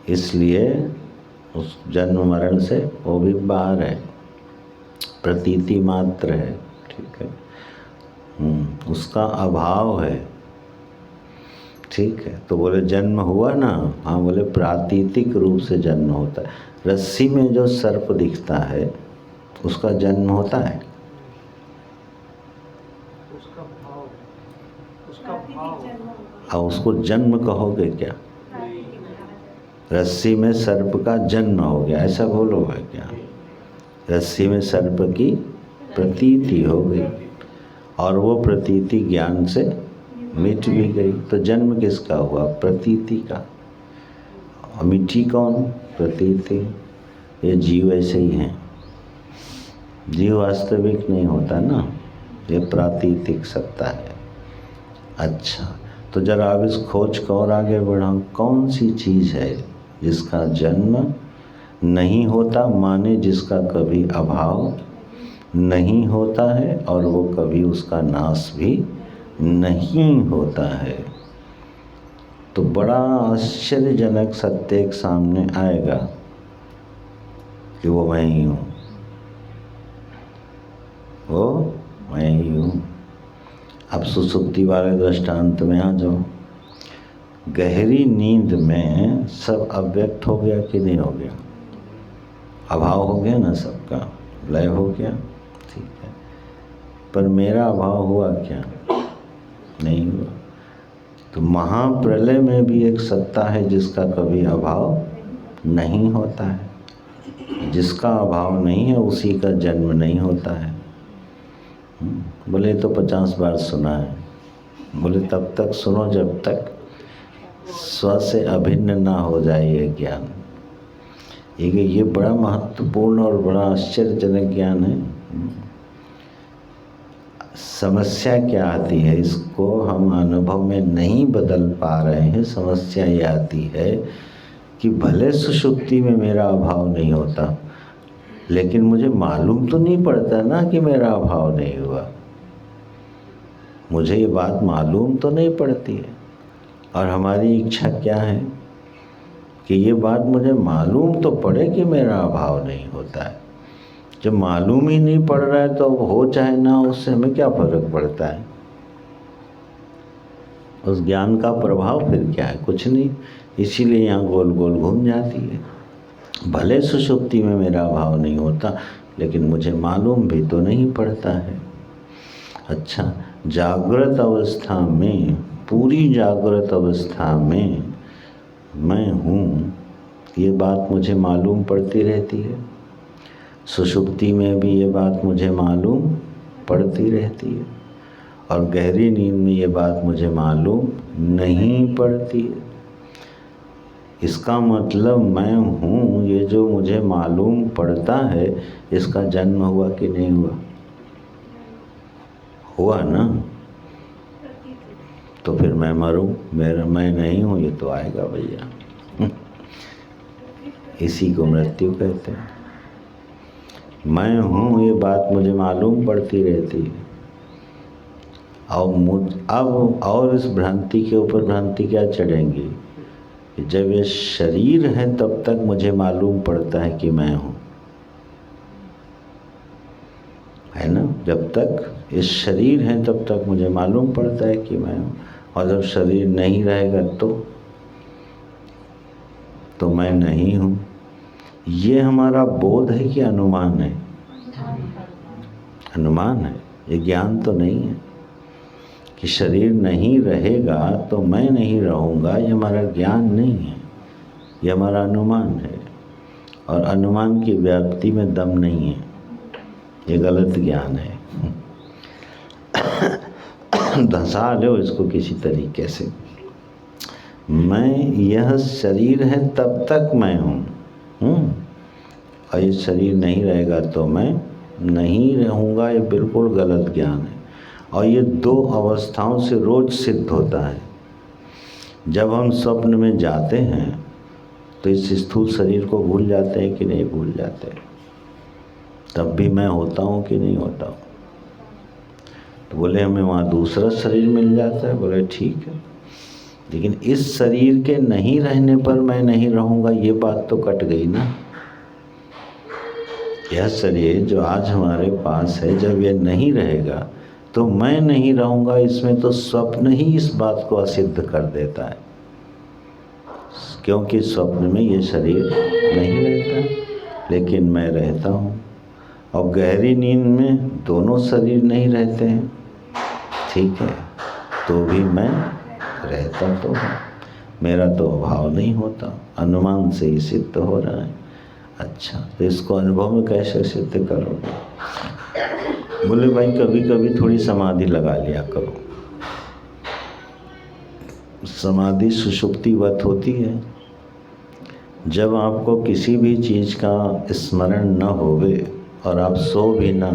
इसलिए उस जन्म मरण से वो भी बाहर है, प्रतीति मात्र है, ठीक है। उसका अभाव है, ठीक है। तो बोले जन्म हुआ ना, हाँ बोले प्रातीतिक रूप से जन्म होता है। रस्सी में जो सर्प दिखता है उसका जन्म होता है, उसका भाव। और उसको जन्म कहोगे क्या? रस्सी में सर्प का जन्म हो गया ऐसा बोलोगे क्या? रस्सी में सर्प की प्रतीति हो गई, और वो प्रतीति ज्ञान से मिट भी गई। तो जन्म किसका हुआ? प्रतीति का। और मिट्टी कौन? प्रतीति। ये जीव ऐसे ही हैं, जीव वास्तविक नहीं होता ना, ये प्रातीतिक सत्ता है। अच्छा, तो जरा आप इस खोज को और आगे बढ़ाओ। कौन सी चीज़ है जिसका जन्म नहीं होता, माने जिसका कभी अभाव नहीं होता है और वो कभी उसका नाश भी नहीं होता है? तो बड़ा आश्चर्यजनक सत्य एक सामने आएगा कि वो मैं ही हूँ, वो मैं ही हूँ। अब सुसुप्ति वाले दृष्टांत में आ जाओ। गहरी नींद में सब अव्यक्त हो गया कि नहीं हो गया? अभाव हो गया ना, सबका लय हो गया, ठीक है। पर मेरा अभाव हुआ क्या? नहीं हुआ। तो महाप्रलय में भी एक सत्ता है जिसका कभी अभाव नहीं होता है। जिसका अभाव नहीं है उसी का जन्म नहीं होता है। बोले तो 50 बार सुना है। बोले तब तक सुनो जब तक स्व से अभिन्न ना हो जाए ये ज्ञान। ये बड़ा महत्वपूर्ण और बड़ा आश्चर्यजनक ज्ञान है। समस्या क्या आती है, इसको हम अनुभव में नहीं बदल पा रहे हैं। समस्या ये आती है कि भले सुषुप्ति में मेरा अभाव नहीं होता, लेकिन मुझे मालूम तो नहीं पड़ता ना कि मेरा अभाव नहीं हुआ। मुझे ये बात मालूम तो नहीं पड़ती है, और हमारी इच्छा क्या है कि ये बात मुझे मालूम तो पड़े कि मेरा अभाव नहीं होता है। जब मालूम ही नहीं पड़ रहा है तो हो चाहे ना, उससे हमें क्या फर्क पड़ता है? उस ज्ञान का प्रभाव फिर क्या है? कुछ नहीं। इसीलिए यहाँ गोल गोल घूम जाती है। भले सुषुप्ति में मेरा अभाव नहीं होता, लेकिन मुझे मालूम भी तो नहीं पड़ता है। अच्छा, जागृत अवस्था में, पूरी जागृत अवस्था में मैं हूँ, ये बात मुझे मालूम पड़ती रहती है। सुषुप्ति में भी ये बात मुझे मालूम पड़ती रहती है, और गहरी नींद में ये बात मुझे मालूम नहीं पड़ती है। इसका मतलब मैं हूँ, ये जो मुझे मालूम पड़ता है, इसका जन्म हुआ कि नहीं हुआ? हुआ ना। तो फिर मैं मरूं, मेरा मैं नहीं हूँ, ये तो आएगा भैया। इसी को मृत्यु कहते हैं। मैं हूँ ये बात मुझे मालूम पड़ती रहती है, और अब और इस भ्रांति के ऊपर भ्रांति क्या चढ़ेंगी कि जब ये शरीर है तब तक मुझे मालूम पड़ता है कि मैं हूँ, है ना। जब तक ये शरीर है तब तक मुझे मालूम पड़ता है कि मैं हूँ, और जब शरीर नहीं रहेगा तो मैं नहीं हूँ। ये हमारा बोध है कि अनुमान है? अनुमान है, ये ज्ञान तो नहीं है। कि शरीर नहीं रहेगा तो मैं नहीं रहूँगा, ये हमारा ज्ञान नहीं है, ये हमारा अनुमान है। और अनुमान की व्याप्ति में दम नहीं है, ये गलत ज्ञान है। धंसा लो इसको किसी तरीके से। मैं, यह शरीर है तब तक मैं हूँ, और ये शरीर नहीं रहेगा तो मैं नहीं रहूँगा, ये बिल्कुल गलत ज्ञान है। और ये दो अवस्थाओं से रोज सिद्ध होता है। जब हम स्वप्न में जाते हैं तो इस स्थूल शरीर को भूल जाते हैं कि नहीं भूल जाते? तब भी मैं होता हूँ कि नहीं होता हूँ? तो बोले हमें वहाँ दूसरा शरीर मिल जाता है। बोले ठीक है, लेकिन इस शरीर के नहीं रहने पर मैं नहीं रहूँगा, ये बात तो कट गई ना। यह शरीर जो आज हमारे पास है, जब ये नहीं रहेगा तो मैं नहीं रहूँगा, इसमें तो स्वप्न ही इस बात को असिद्ध कर देता है। क्योंकि स्वप्न में ये शरीर नहीं रहता, लेकिन मैं रहता हूँ। और गहरी नींद में दोनों शरीर नहीं रहते हैं, ठीक है, तो भी मैं रहता तो हूँ, मेरा तो अभाव नहीं होता। अनुमान से ही सिद्ध हो रहा है। अच्छा, तो इसको अनुभव में कैसे सिद्ध करोगे? बोले भाई कभी कभी थोड़ी समाधि लगा लिया करो। समाधि सुषुप्तिवत होती है। जब आपको किसी भी चीज़ का स्मरण न होवे और आप सो भी ना,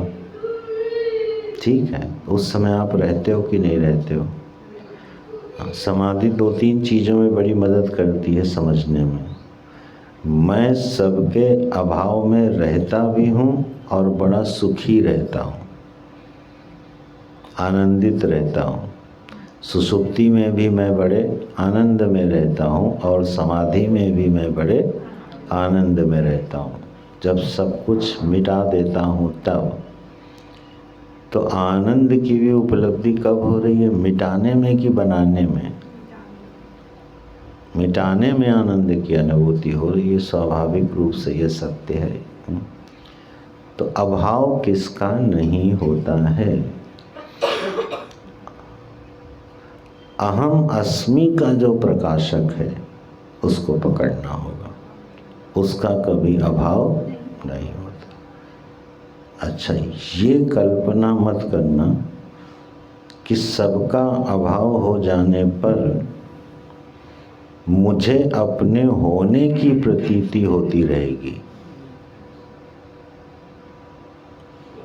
ठीक है, उस समय आप रहते हो कि नहीं रहते हो? समाधि दो तीन चीज़ों में बड़ी मदद करती है समझने में। मैं सबके अभाव में रहता भी हूँ और बड़ा सुखी रहता हूँ, आनंदित रहता हूँ। सुषुप्ति में भी मैं बड़े आनंद में रहता हूँ और समाधि में भी मैं बड़े आनंद में रहता हूँ। जब सब कुछ मिटा देता हूँ तब तो आनंद की भी उपलब्धि कब हो रही है? मिटाने में कि बनाने में? मिटाने में आनंद की अनुभूति हो रही है। स्वाभाविक रूप से ये सत्य है। तो अभाव किसका नहीं होता है? अहम अस्मि का जो प्रकाशक है उसको पकड़ना होगा, उसका कभी अभाव नहीं होता। अच्छा, ये कल्पना मत करना कि सबका अभाव हो जाने पर मुझे अपने होने की प्रतीति होती रहेगी,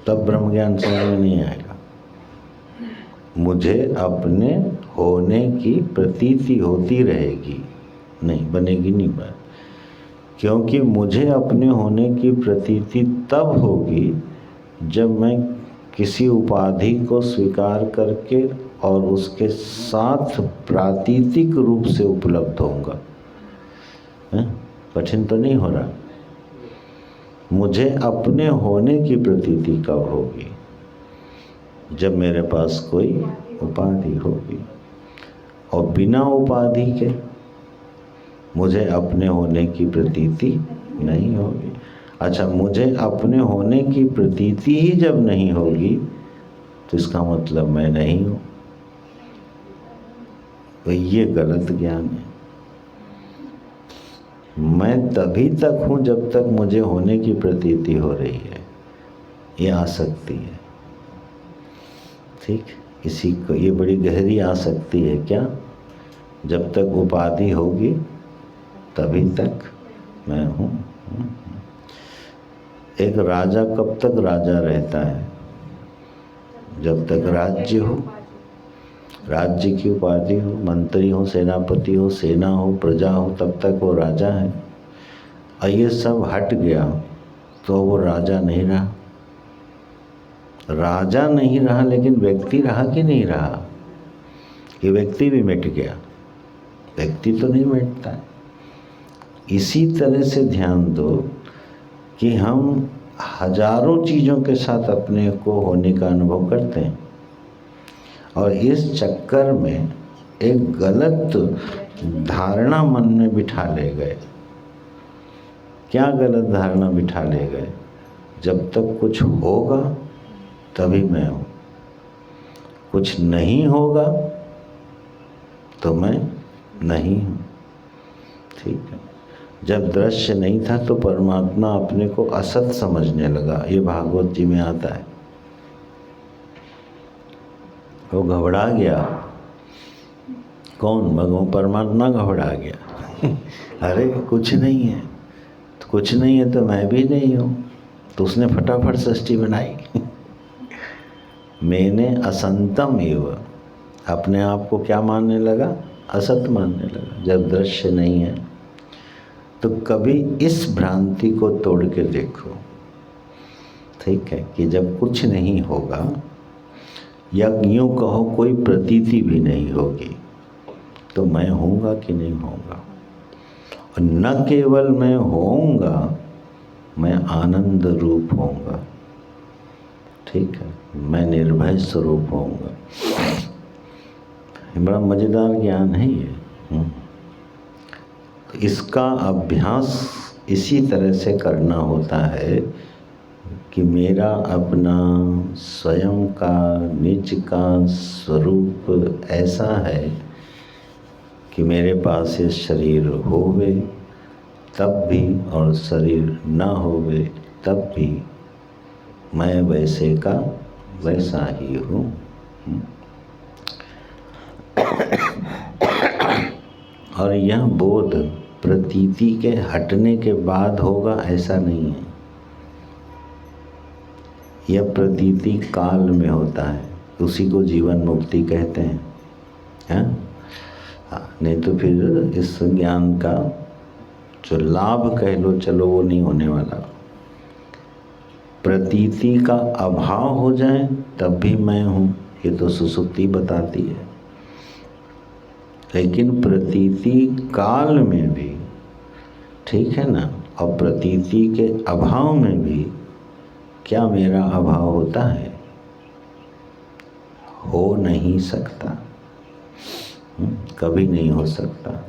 तब ब्रह्म ज्ञान समझ में नहीं आएगा। मुझे अपने होने की प्रतीति होती रहेगी, नहीं बनेगी, नहीं बात। क्योंकि मुझे अपने होने की प्रतीति तब होगी जब मैं किसी उपाधि को स्वीकार करके और उसके साथ प्रातीतिक रूप से उपलब्ध होऊंगा। कठिन तो नहीं हो रहा? मुझे अपने होने की प्रतीति कब होगी? जब मेरे पास कोई उपाधि होगी, और बिना उपाधि के मुझे अपने होने की प्रतीति नहीं होगी। अच्छा, मुझे अपने होने की प्रतीति ही जब नहीं होगी तो इसका मतलब मैं नहीं हूँ। तो ये गलत ज्ञान है। मैं तभी तक हूँ जब तक मुझे होने की प्रतीति हो रही है, ये आसक्ति है। ठीक, इसी को, ये बड़ी गहरी आसक्ति है। क्या? जब तक उपाधि होगी तभी तक मैं हूँ। एक राजा कब तक राजा रहता है? जब तक राज्य हो, राज्य की उपाधि हो, मंत्री हो, सेनापति हो, सेना हो, प्रजा हो, तब तक वो राजा है। और ये सब हट गया तो वो राजा नहीं रहा। राजा नहीं रहा, लेकिन व्यक्ति रहा कि नहीं रहा? ये व्यक्ति भी मिट गया। व्यक्ति तो नहीं मिटता है, इसी तरह से ध्यान दो कि हम हजारों चीज़ों के साथ अपने को होने का अनुभव करते हैं और इस चक्कर में एक गलत धारणा मन में बिठा ले गए। क्या गलत धारणा बिठा ले गए? जब तक कुछ होगा तभी मैं हूँ, कुछ नहीं होगा तो मैं नहीं हूँ। ठीक है। जब दृश्य नहीं था तो परमात्मा अपने को असत समझने लगा। ये भागवत जी में आता है। वो घबरा गया। कौन? भगवान परमात्मा घबरा गया। अरे कुछ नहीं है, तो कुछ नहीं है तो मैं भी नहीं हूँ। तो उसने फटाफट सृष्टि बनाई। मैंने असंतम एव, अपने आप को क्या मानने लगा? असत मानने लगा। जब दृश्य नहीं है तो कभी इस भ्रांति को तोड़ के देखो। ठीक है कि जब कुछ नहीं होगा या यूँ कहो कोई प्रतीति भी नहीं होगी तो मैं होऊंगा कि नहीं होऊंगा। और न केवल मैं होऊंगा, मैं आनंद रूप होऊंगा। ठीक है, मैं निर्भय स्वरूप होऊंगा। बड़ा मज़ेदार ज्ञान है ये। तो इसका अभ्यास इसी तरह से करना होता है कि मेरा अपना स्वयं का निज का स्वरूप ऐसा है कि मेरे पास ये शरीर होवे तब भी और शरीर ना होवे तब भी मैं वैसे का वैसा ही हूँ। और यह बोध प्रतीति के हटने के बाद होगा ऐसा नहीं है। यह प्रतीति काल में होता है, उसी को जीवन मुक्ति कहते हैं। हाँ, नहीं तो फिर इस ज्ञान का जो लाभ कह लो, चलो वो नहीं होने वाला। प्रतीति का अभाव हो जाए तब भी मैं हूँ, ये तो सुसुप्ति बताती है। लेकिन प्रतीति काल में भी, ठीक है ना, और प्रतीति के अभाव में भी क्या मेरा अभाव होता है? हो नहीं सकता, कभी नहीं हो सकता।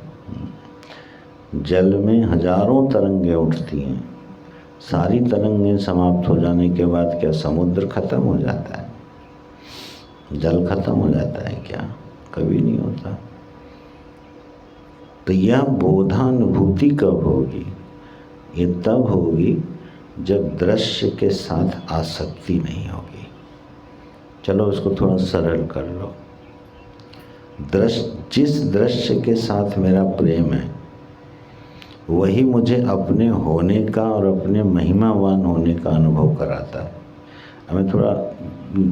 जल में हजारों तरंगें उठती हैं, सारी तरंगें समाप्त हो जाने के बाद क्या समुद्र खत्म हो जाता है? जल खत्म हो जाता है क्या? कभी नहीं होता। तो यह बोधानुभूति कब होगी? ये तब होगी जब दृश्य के साथ आसक्ति नहीं होगी। चलो उसको थोड़ा सरल कर लो। जिस दृश्य के साथ मेरा प्रेम है वही मुझे अपने होने का और अपने महिमावान होने का अनुभव कराता है। अब मैं थोड़ा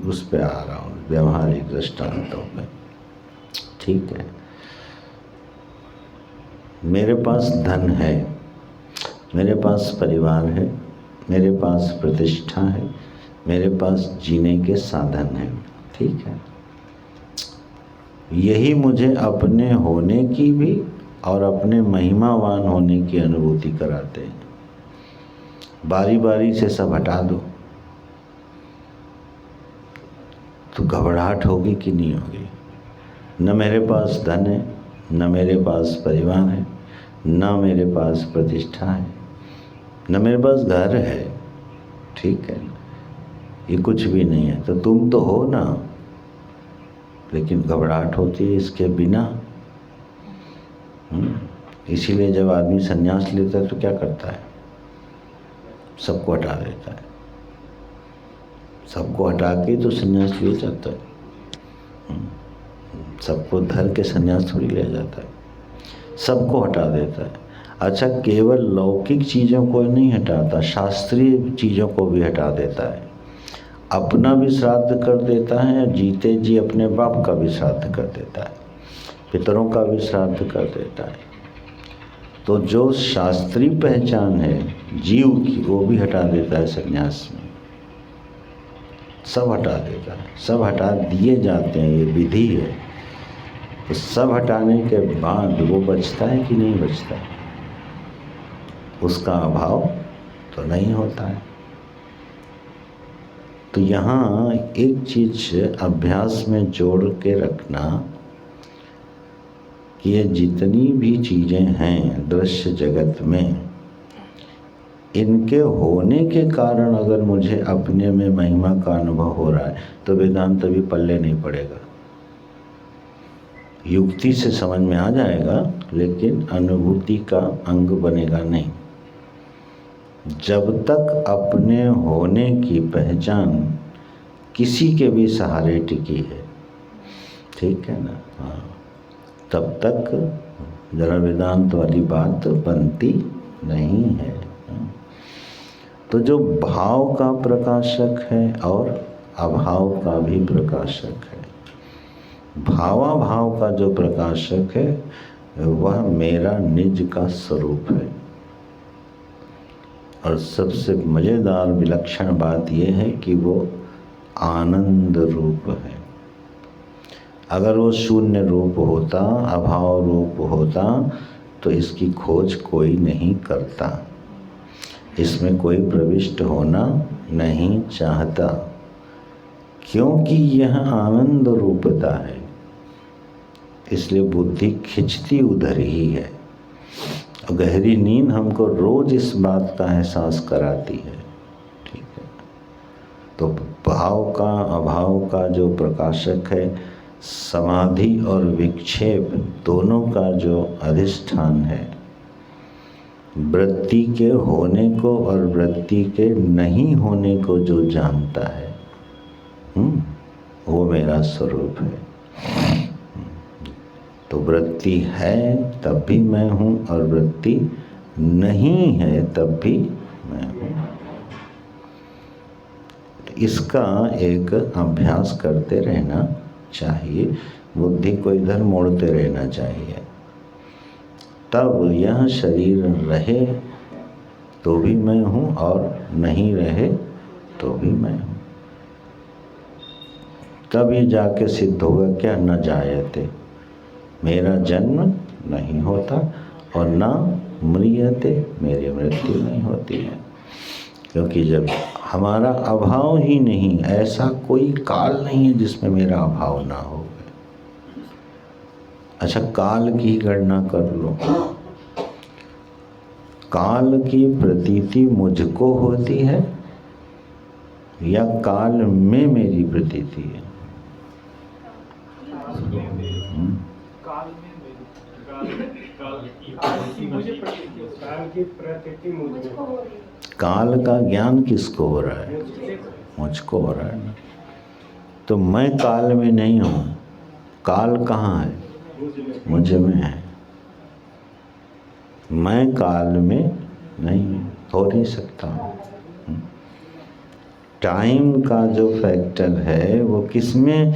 उस पे आ रहा हूँ, व्यवहारिक दृष्टांतों पे। ठीक है, मेरे पास धन है, मेरे पास परिवार है, मेरे पास प्रतिष्ठा है, मेरे पास जीने के साधन हैं। ठीक है, यही मुझे अपने होने की भी और अपने महिमावान होने की अनुभूति कराते हैं। बारी बारी से सब हटा दो तो घबराहट होगी कि नहीं होगी? न मेरे पास धन है, न मेरे पास परिवार है, न मेरे पास प्रतिष्ठा है, न मेरे पास घर है। ठीक है, ये कुछ भी नहीं है, तो तुम तो हो ना। लेकिन घबराहट होती है इसके बिना। इसीलिए जब आदमी संन्यास लेता है तो क्या करता है? सबको हटा देता है। सबको हटा के तो संन्यास ले जाता है। सबको धर के संन्यास थोड़ी ले जाता है, सबको हटा देता है। अच्छा, केवल लौकिक चीज़ों को नहीं हटाता, शास्त्रीय चीज़ों को भी हटा देता है। अपना भी श्राद्ध कर देता है, जीते जी अपने बाप का भी श्राद्ध कर देता है, पितरों का भी श्राद्ध कर देता है। तो जो शास्त्रीय पहचान है जीव की, वो भी हटा देता है संन्यास में। सब हटा देता है, सब हटा दिए जाते हैं, ये विधि है। तो सब हटाने के बाद वो बचता है कि नहीं बचता? उसका अभाव तो नहीं होता है। तो यहाँ एक चीज़ अभ्यास में जोड़ के रखना कि ये जितनी भी चीज़ें हैं दृश्य जगत में, इनके होने के कारण अगर मुझे अपने में महिमा का अनुभव हो रहा है तो वेदांत भी पल्ले नहीं पड़ेगा। युक्ति से समझ में आ जाएगा लेकिन अनुभूति का अंग बनेगा नहीं। जब तक अपने होने की पहचान किसी के भी सहारे टिकी है, ठीक है ना, हाँ, तब तक जरा वेदांत वाली बात बनती नहीं है। तो जो भाव का प्रकाशक है और अभाव का भी प्रकाशक है, भावाभाव का जो प्रकाशक है वह मेरा निज का स्वरूप है। और सबसे मज़ेदार विलक्षण बात यह है कि वो आनंद रूप है। अगर वो शून्य रूप होता, अभाव रूप होता, तो इसकी खोज कोई नहीं करता, इसमें कोई प्रविष्ट होना नहीं चाहता, क्योंकि यह आनंद रूपता है। इसलिए बुद्धि खिंचती उधर ही है। और गहरी नींद हमको रोज इस बात का एहसास कराती है, ठीक है। तो भाव का अभाव का जो प्रकाशक है, समाधि और विक्षेप दोनों का जो अधिष्ठान है, वृत्ति के होने को और वृत्ति के नहीं होने को जो जानता है, वो मेरा स्वरूप है। तो वृत्ति है तब भी मैं हूँ और वृत्ति नहीं है तब भी मैं हूँ। इसका एक अभ्यास करते रहना चाहिए, बुद्धि को इधर मोड़ते रहना चाहिए। तब यह शरीर रहे तो भी मैं हूँ और नहीं रहे तो भी मैं हूँ। तब ये जाके सिद्ध होगा क्या, न जायते, मेरा जन्म नहीं होता और ना म्रियते, मेरी मृत्यु नहीं होती है। क्योंकि जब हमारा अभाव ही नहीं, ऐसा कोई काल नहीं है जिसमें मेरा अभाव ना हो। अच्छा, काल की गणना कर लो, काल की प्रतीति मुझको होती है या काल में मेरी प्रतीति है? काल का ज्ञान किसको हो रहा है? मुझको हो रहा है ना। तो मैं काल में नहीं हूँ, काल कहाँ है? मुझ में है। मैं काल में नहीं हो नहीं सकता। टाइम का जो फैक्टर है वो किस में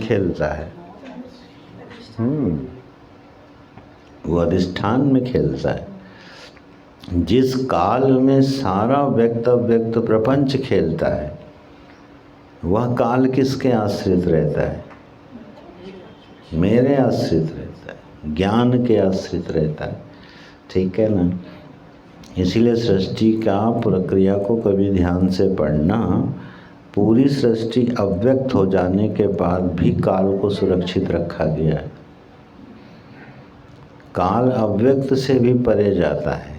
खेलता है? वो अधिष्ठान में खेलता है। जिस काल में सारा व्यक्त अव्यक्त प्रपंच खेलता है, वह काल किसके आश्रित रहता है? मेरे आश्रित रहता है, ज्ञान के आश्रित रहता है, ठीक है ना। इसीलिए सृष्टि का प्रक्रिया को कभी ध्यान से पढ़ना। पूरी सृष्टि अव्यक्त हो जाने के बाद भी काल को सुरक्षित रखा गया है। काल अव्यक्त से भी परे जाता है।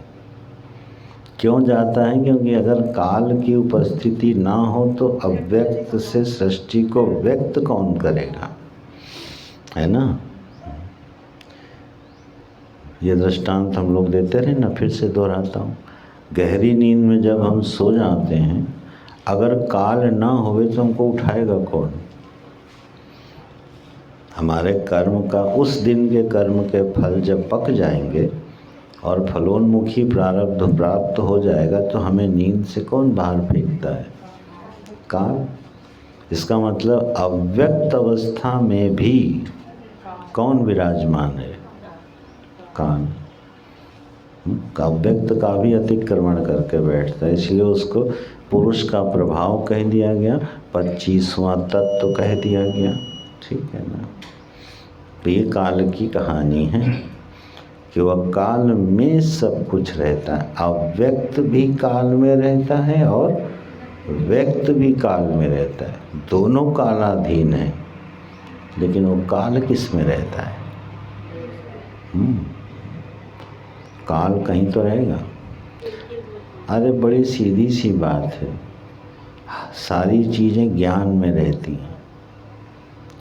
क्यों जाता है? क्योंकि अगर काल की उपस्थिति ना हो तो अव्यक्त से सृष्टि को व्यक्त कौन करेगा, है ना। ये दृष्टांत हम लोग देते रहे ना, फिर से दोहराता हूँ। गहरी नींद में जब हम सो जाते हैं, अगर काल ना होवे तो हमको उठाएगा कौन? हमारे कर्म का, उस दिन के कर्म के फल जब पक जाएंगे और फलोन्मुखी प्रारब्ध प्राप्त हो जाएगा तो हमें नींद से कौन बाहर फेंकता है? काल। इसका मतलब अव्यक्त अवस्था में भी कौन विराजमान है? काल। अव्यक्त का भी अतिक्रमण करके बैठता है, इसलिए उसको पुरुष का प्रभाव कह दिया गया, 25वां तत्व कह दिया गया, ठीक है ना। तो ये काल की कहानी है। कि वह काल में सब कुछ रहता है। अव्यक्त भी काल में रहता है और व्यक्त भी काल में रहता है, दोनों कालाधीन है। लेकिन वो काल किस में रहता है? काल कहीं तो रहेगा। अरे बड़ी सीधी सी बात है, सारी चीज़ें ज्ञान में रहती हैं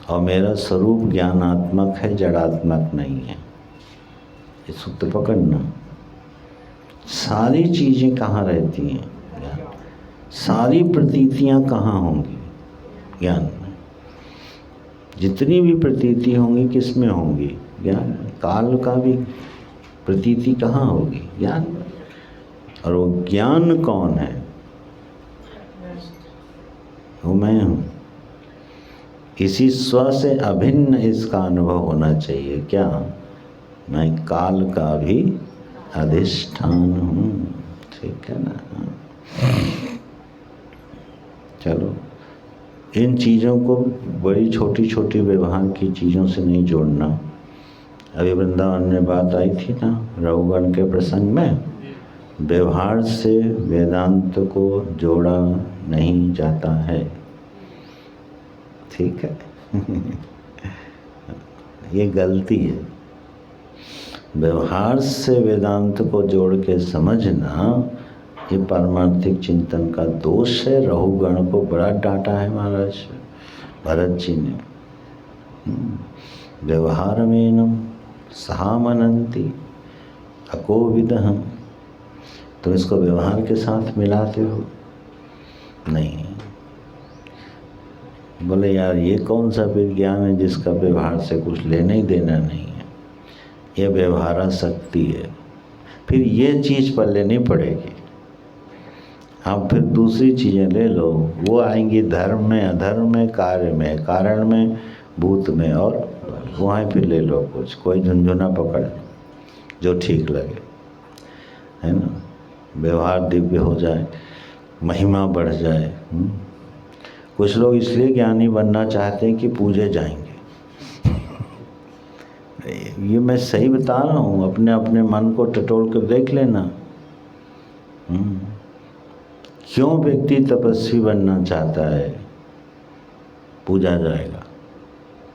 और मेरा स्वरूप ज्ञानात्मक है, जड़ात्मक नहीं है। ये सूत्र पकड़ना। सारी चीज़ें कहाँ रहती हैं? ज्ञान। सारी प्रतीतियाँ कहाँ होंगी? ज्ञान में। जितनी भी प्रतीति होंगी किस में होंगी? ज्ञान में। काल का भी प्रतीति कहाँ होगी? ज्ञान में। और वो ज्ञान कौन है? वो मैं हूँ। इसी स्व से अभिन्न इसका अनुभव होना चाहिए। क्या? मैं काल का भी अधिष्ठान हूँ। ठीक है ना? चलो, इन चीज़ों को बड़ी छोटी छोटी व्यवहार की चीज़ों से नहीं जोड़ना। अभी वृंदावन में बात आई थी ना रघुगण के प्रसंग में, व्यवहार से वेदांत को जोड़ा नहीं जाता है। ठीक है? ये गलती है। व्यवहार से वेदांत को जोड़ के समझना ये पारमार्थिक चिंतन का दोष है। रघुगण को बड़ा डांटा है महाराज भरत जी ने। व्यवहार में सहा मनंती अकोविदहम। तुम इसको व्यवहार के साथ मिलाते हो? नहीं। बोले यार ये कौन सा विज्ञान है जिसका व्यवहार से कुछ लेना ही देना नहीं है? ये व्यवहारासक्ति है। फिर ये चीज़ पर लेनी पड़ेगी। आप फिर दूसरी चीज़ें ले लो, वो आएंगी धर्म में, अधर्म में, कार्य में, कारण में, भूत में, और वहाँ फिर ले लो कुछ, कोई झुंझुना पकड़ लो जो ठीक लगे, है ना। व्यवहार दिव्य हो जाए, महिमा बढ़ जाए। कुछ लोग इसलिए ज्ञानी बनना चाहते हैं कि पूजे जाएंगे। ये मैं सही बता रहा हूँ, अपने अपने मन को टटोल कर देख लेना। क्यों व्यक्ति तपस्वी बनना चाहता है? पूजा जाएगा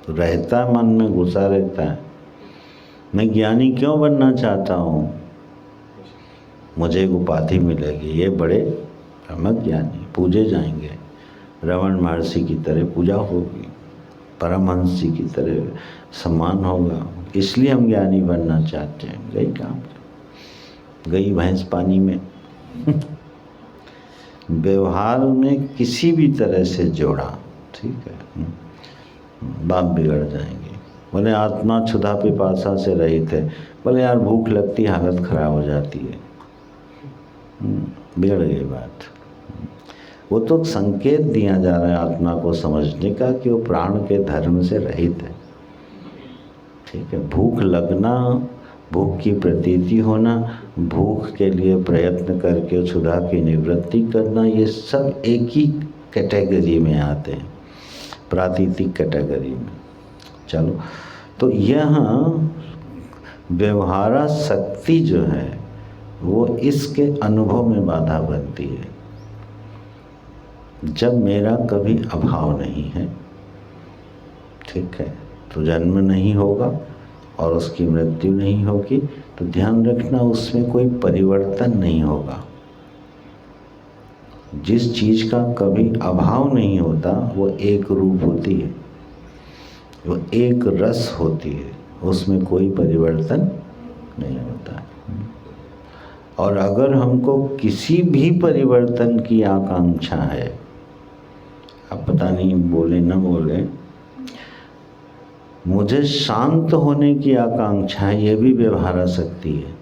तो रहता है, मन में घुसा रहता है। मैं ज्ञानी क्यों बनना चाहता हूँ? मुझे एक उपाधि मिलेगी, ये बड़े प्रमुख ज्ञानी, पूजे जाएंगे, रमन महर्षि की तरह पूजा होगी, परमहंस जी की तरह सम्मान होगा, इसलिए हम ज्ञानी बनना चाहते हैं। गई काम, गई भैंस पानी में। व्यवहार में किसी भी तरह से जोड़ा, ठीक है, बात बिगड़ जाएंगे। बोले आत्मा क्षुधा पिपासा से रहित है। बोले यार भूख लगती, हालत खराब हो जाती है। बिगड़ गई बात। वो तो संकेत दिया जा रहा है आत्मा को समझने का कि वो प्राण के धर्म से रहित है। ठीक है, भूख लगना, भूख की प्रतीति होना, भूख के लिए प्रयत्न करके क्षुधा की निवृत्ति करना, ये सब एक ही कैटेगरी में आते हैं, प्रातीतिक कैटेगरी में। चलो, तो यहाँ व्यवहारासक्ति जो है वो इसके अनुभव में बाधा बनती है। जब मेरा कभी अभाव नहीं है, ठीक है, तो जन्म नहीं होगा और उसकी मृत्यु नहीं होगी, तो ध्यान रखना उसमें कोई परिवर्तन नहीं होगा। जिस चीज़ का कभी अभाव नहीं होता वो एक रूप होती है, वो एक रस होती है, उसमें कोई परिवर्तन नहीं होता। और अगर हमको किसी भी परिवर्तन की आकांक्षा है, अब पता नहीं बोले न बोले, मुझे शांत होने की आकांक्षा है, ये भी व्यवहारासक्ति है।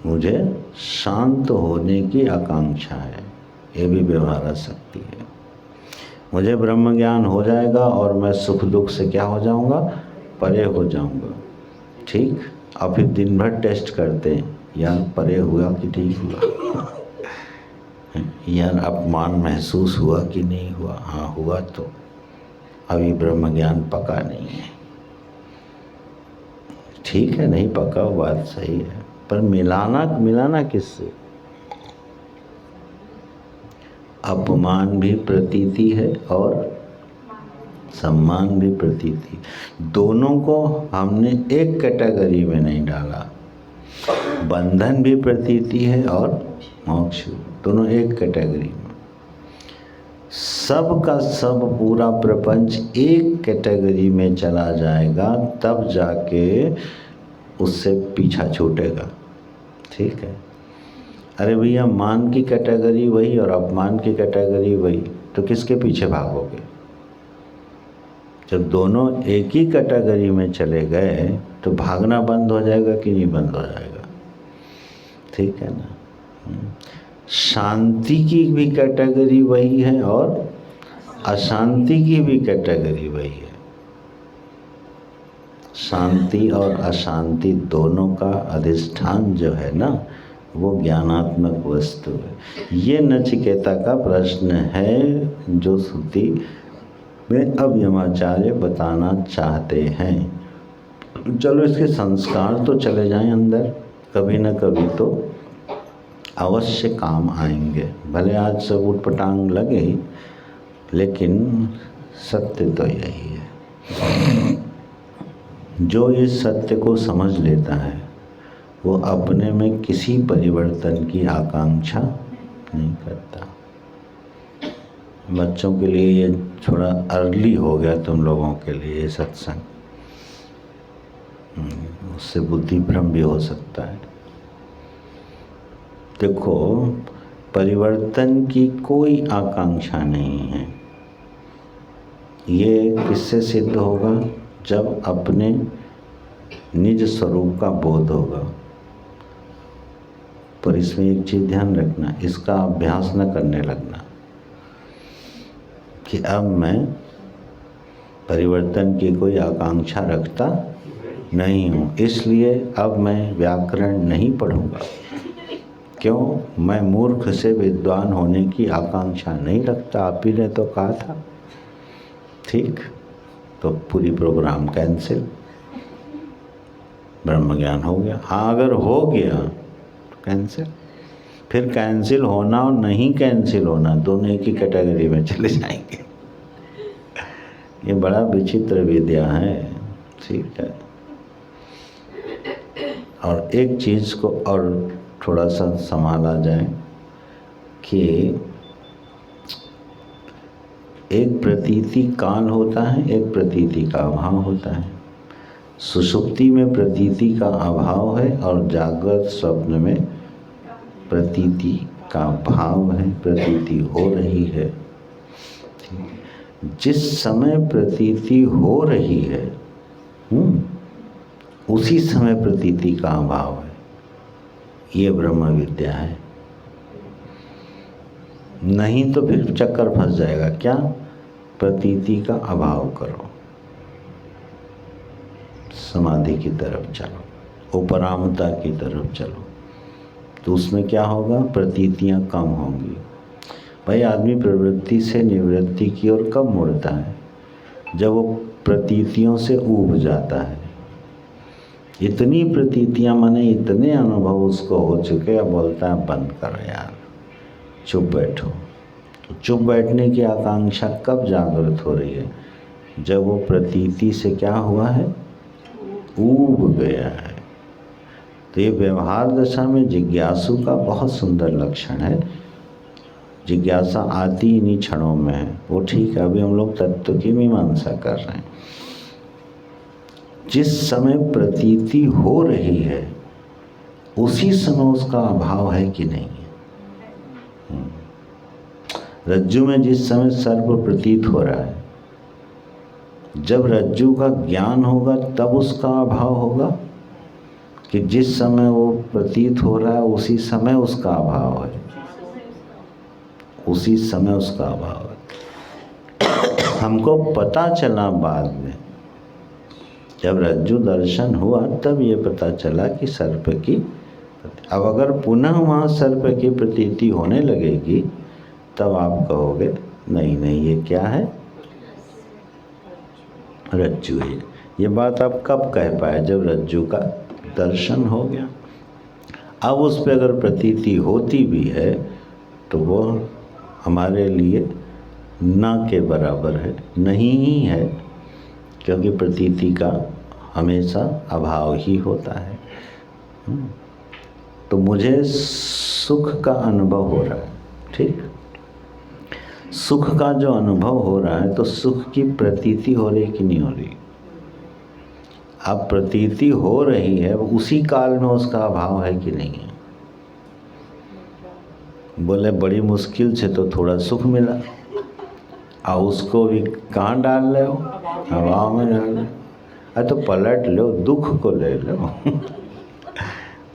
मुझे शांत होने की आकांक्षा है, ये भी व्यवहारासक्ति है। मुझे ब्रह्म ज्ञान हो जाएगा और मैं सुख दुख से क्या हो जाऊंगा? परे हो जाऊंगा। ठीक, अब फिर दिन भर टेस्ट करते हैं, यार परे हुआ कि ठीक हुआ, यार अपमान महसूस हुआ कि नहीं हुआ? हाँ हुआ, तो अभी ब्रह्म ज्ञान पका नहीं है। ठीक है, नहीं पका, बात सही है, पर मिलाना किससे? अपमान भी प्रतीति है और सम्मान भी प्रतीति। दोनों को हमने एक कैटेगरी में नहीं डाला। बंधन भी प्रतीति है और मोक्ष, दोनों एक कैटेगरी में। सब का सब पूरा प्रपंच एक कैटेगरी में चला जाएगा, तब जाके उससे पीछा छूटेगा। ठीक है? अरे भैया, मान की कैटेगरी वही और अपमान की कैटेगरी वही, तो किसके पीछे भागोगे? जब दोनों एक ही कैटेगरी में चले गए तो भागना बंद हो जाएगा कि नहीं बंद हो जाएगा? ठीक है ना? शांति की भी कैटेगरी वही है और अशांति की भी कैटेगरी वही है। शांति और अशांति दोनों का अधिष्ठान जो है ना, वो ज्ञानात्मक वस्तु है। ये नचिकेता का प्रश्न है जो श्रुति में अब यमाचार्य बताना चाहते हैं। चलो, इसके संस्कार तो चले जाएं अंदर, कभी न कभी तो अवश्य काम आएंगे। भले आज सब उटपटांग लगे, लेकिन सत्य तो यही है। जो इस सत्य को समझ लेता है वो अपने में किसी परिवर्तन की आकांक्षा नहीं करता। बच्चों के लिए ये थोड़ा अर्ली हो गया, तुम लोगों के लिए ये सत्संग, उससे बुद्धि भ्रम भी हो सकता है। देखो, परिवर्तन की कोई आकांक्षा नहीं है। ये किससे सिद्ध होगा? जब अपने निज स्वरूप का बोध होगा। पर इसमें एक चीज़ ध्यान रखना, इसका अभ्यास न करने लगना कि अब मैं परिवर्तन की कोई आकांक्षा रखता नहीं हूँ, इसलिए अब मैं व्याकरण नहीं पढ़ूंगा। क्यों? मैं मूर्ख से विद्वान होने की आकांक्षा नहीं रखता, आप ही ने तो कहा था। ठीक, तो पूरी प्रोग्राम कैंसिल, ब्रह्म ज्ञान हो गया। हाँ, अगर हो गया तो कैंसिल। फिर कैंसिल होना और नहीं कैंसिल होना दोनों एक ही कैटेगरी में चले जाएंगे। ये बड़ा विचित्र विद्या है। ठीक है? और एक चीज़ को और थोड़ा सा संभाला जाए कि एक प्रतीति काल होता है, एक प्रतीति का अभाव होता है। सुषुप्ति में प्रतीति का अभाव है और जागृत स्वप्न में प्रतीति का भाव है, प्रतीति हो रही है। जिस समय प्रतीति हो रही है उसी समय प्रतीति का अभाव है। ये ब्रह्म विद्या है। नहीं तो फिर चक्कर फंस जाएगा। क्या? प्रतीति का अभाव करो, समाधि की तरफ चलो, उपरामता की तरफ चलो, तो उसमें क्या होगा? प्रतीतियां कम होंगी। भाई, आदमी प्रवृत्ति से निवृत्ति की ओर कब मुड़ता है? जब वो प्रतीतियों से ऊब जाता है। इतनी प्रतीतियां, माने इतने अनुभव उसको हो चुके, अब बोलता है बंद करो यार, चुप बैठो। तो चुप बैठने की आकांक्षा कब जागृत हो रही है? जब वो प्रतीति से क्या हुआ है? ऊब गया है। तो ये व्यवहार दशा में जिज्ञासु का बहुत सुंदर लक्षण है। जिज्ञासा आती इन्हीं क्षणों में है। वो ठीक है, अभी हम लोग तत्व की मीमांसा कर रहे हैं। जिस समय प्रतीति हो रही है उसी समय उसका अभाव है कि नहीं? रज्जु में जिस समय सर्प प्रतीत हो रहा है, जब रज्जु का ज्ञान होगा तब उसका अभाव होगा कि जिस समय वो प्रतीत हो रहा है उसी समय उसका अभाव है? उसी समय उसका अभाव है। हमको पता चला बाद में, जब रज्जु दर्शन हुआ तब ये पता चला कि सर्प की। अब अगर पुनः वहाँ सर्प की प्रतीति होने लगेगी तब आप कहोगे नहीं नहीं, ये क्या है? रज्जु है। ये बात आप कब कह पाए? जब रज्जु का दर्शन हो गया। अब उस पर अगर प्रतीति होती भी है तो वो हमारे लिए ना के बराबर है, नहीं ही है, क्योंकि प्रतीति का हमेशा अभाव ही होता है। तो मुझे सुख का अनुभव हो रहा है, ठीक? सुख का जो अनुभव हो रहा है तो सुख की प्रतीति हो रही कि नहीं हो रही? अब प्रतीति हो रही है, उसी काल में उसका अभाव है कि नहीं है? बोले बड़ी मुश्किल से तो थोड़ा सुख मिला, और उसको भी कहाँ डाल रहे हो? हवा में डाल रहे हो। अरे तो पलट लो, दुख को ले लो।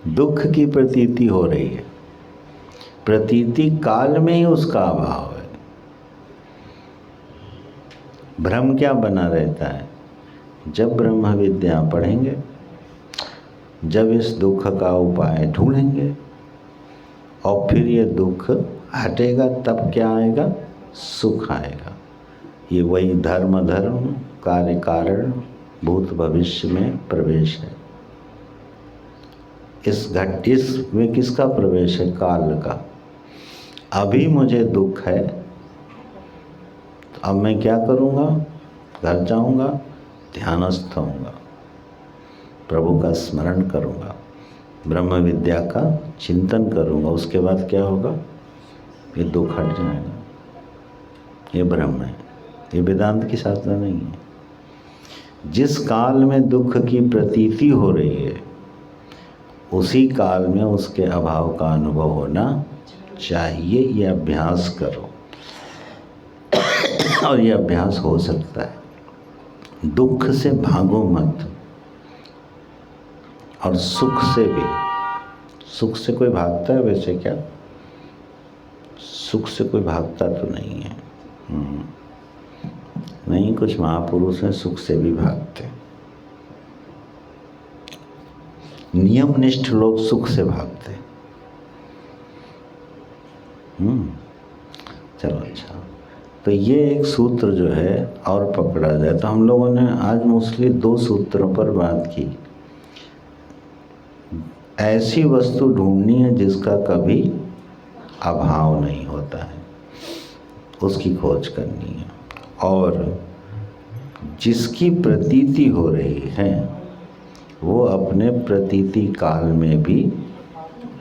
दुख की प्रतीति हो रही है, प्रतीति काल में ही उसका अभाव है। भ्रम क्या बना रहता है? जब ब्रह्म विद्या पढ़ेंगे, जब इस दुख का उपाय ढूंढेंगे और फिर ये दुख हटेगा, तब क्या आएगा? सुख आएगा। ये वही धर्म कार्य कारण भूत भविष्य में प्रवेश है। इसमें किसका प्रवेश है? काल का। अभी मुझे दुख है, तो अब मैं क्या करूँगा? घर जाऊँगा, ध्यानस्थ होऊंगा, प्रभु का स्मरण करूँगा, ब्रह्म विद्या का चिंतन करूँगा। उसके बाद क्या होगा? ये दुख हट जाएगा। ये ब्रह्म है, ये वेदांत की साधना नहीं है। जिस काल में दुख की प्रतीति हो रही है, उसी काल में उसके अभाव का अनुभव होना चाहिए। ये अभ्यास करो और ये अभ्यास हो सकता है। दुख से भागो मत, और सुख से भी। सुख से कोई भागता है वैसे? क्या सुख से कोई भागता तो नहीं है। नहीं, कुछ महापुरुष हैं सुख से भी भागते। नियमनिष्ठ लोग सुख से भागते। चलो अच्छा, तो ये एक सूत्र जो है और पकड़ा जाए तो हम लोगों ने आज मोस्टली 2 सूत्रों पर बात की। ऐसी वस्तु ढूंढनी है जिसका कभी अभाव नहीं होता है, उसकी खोज करनी है, और जिसकी प्रतीति हो रही है वो अपने प्रतीति काल में भी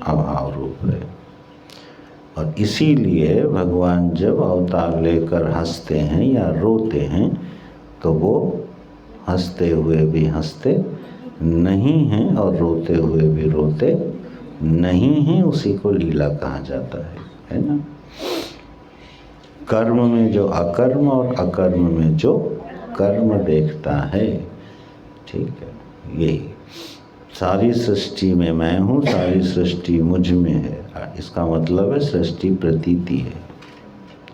अभाव रूप है। और इसीलिए भगवान जब अवतार लेकर हंसते हैं या रोते हैं तो वो हंसते हुए भी हंसते नहीं हैं और रोते हुए भी रोते नहीं हैं। उसी को लीला कहा जाता है ना? कर्म में जो अकर्म और अकर्म में जो कर्म देखता है, ठीक है? यही सारी सृष्टि में मैं हूँ, सारी सृष्टि मुझ में है। इसका मतलब है सृष्टि प्रतीति है,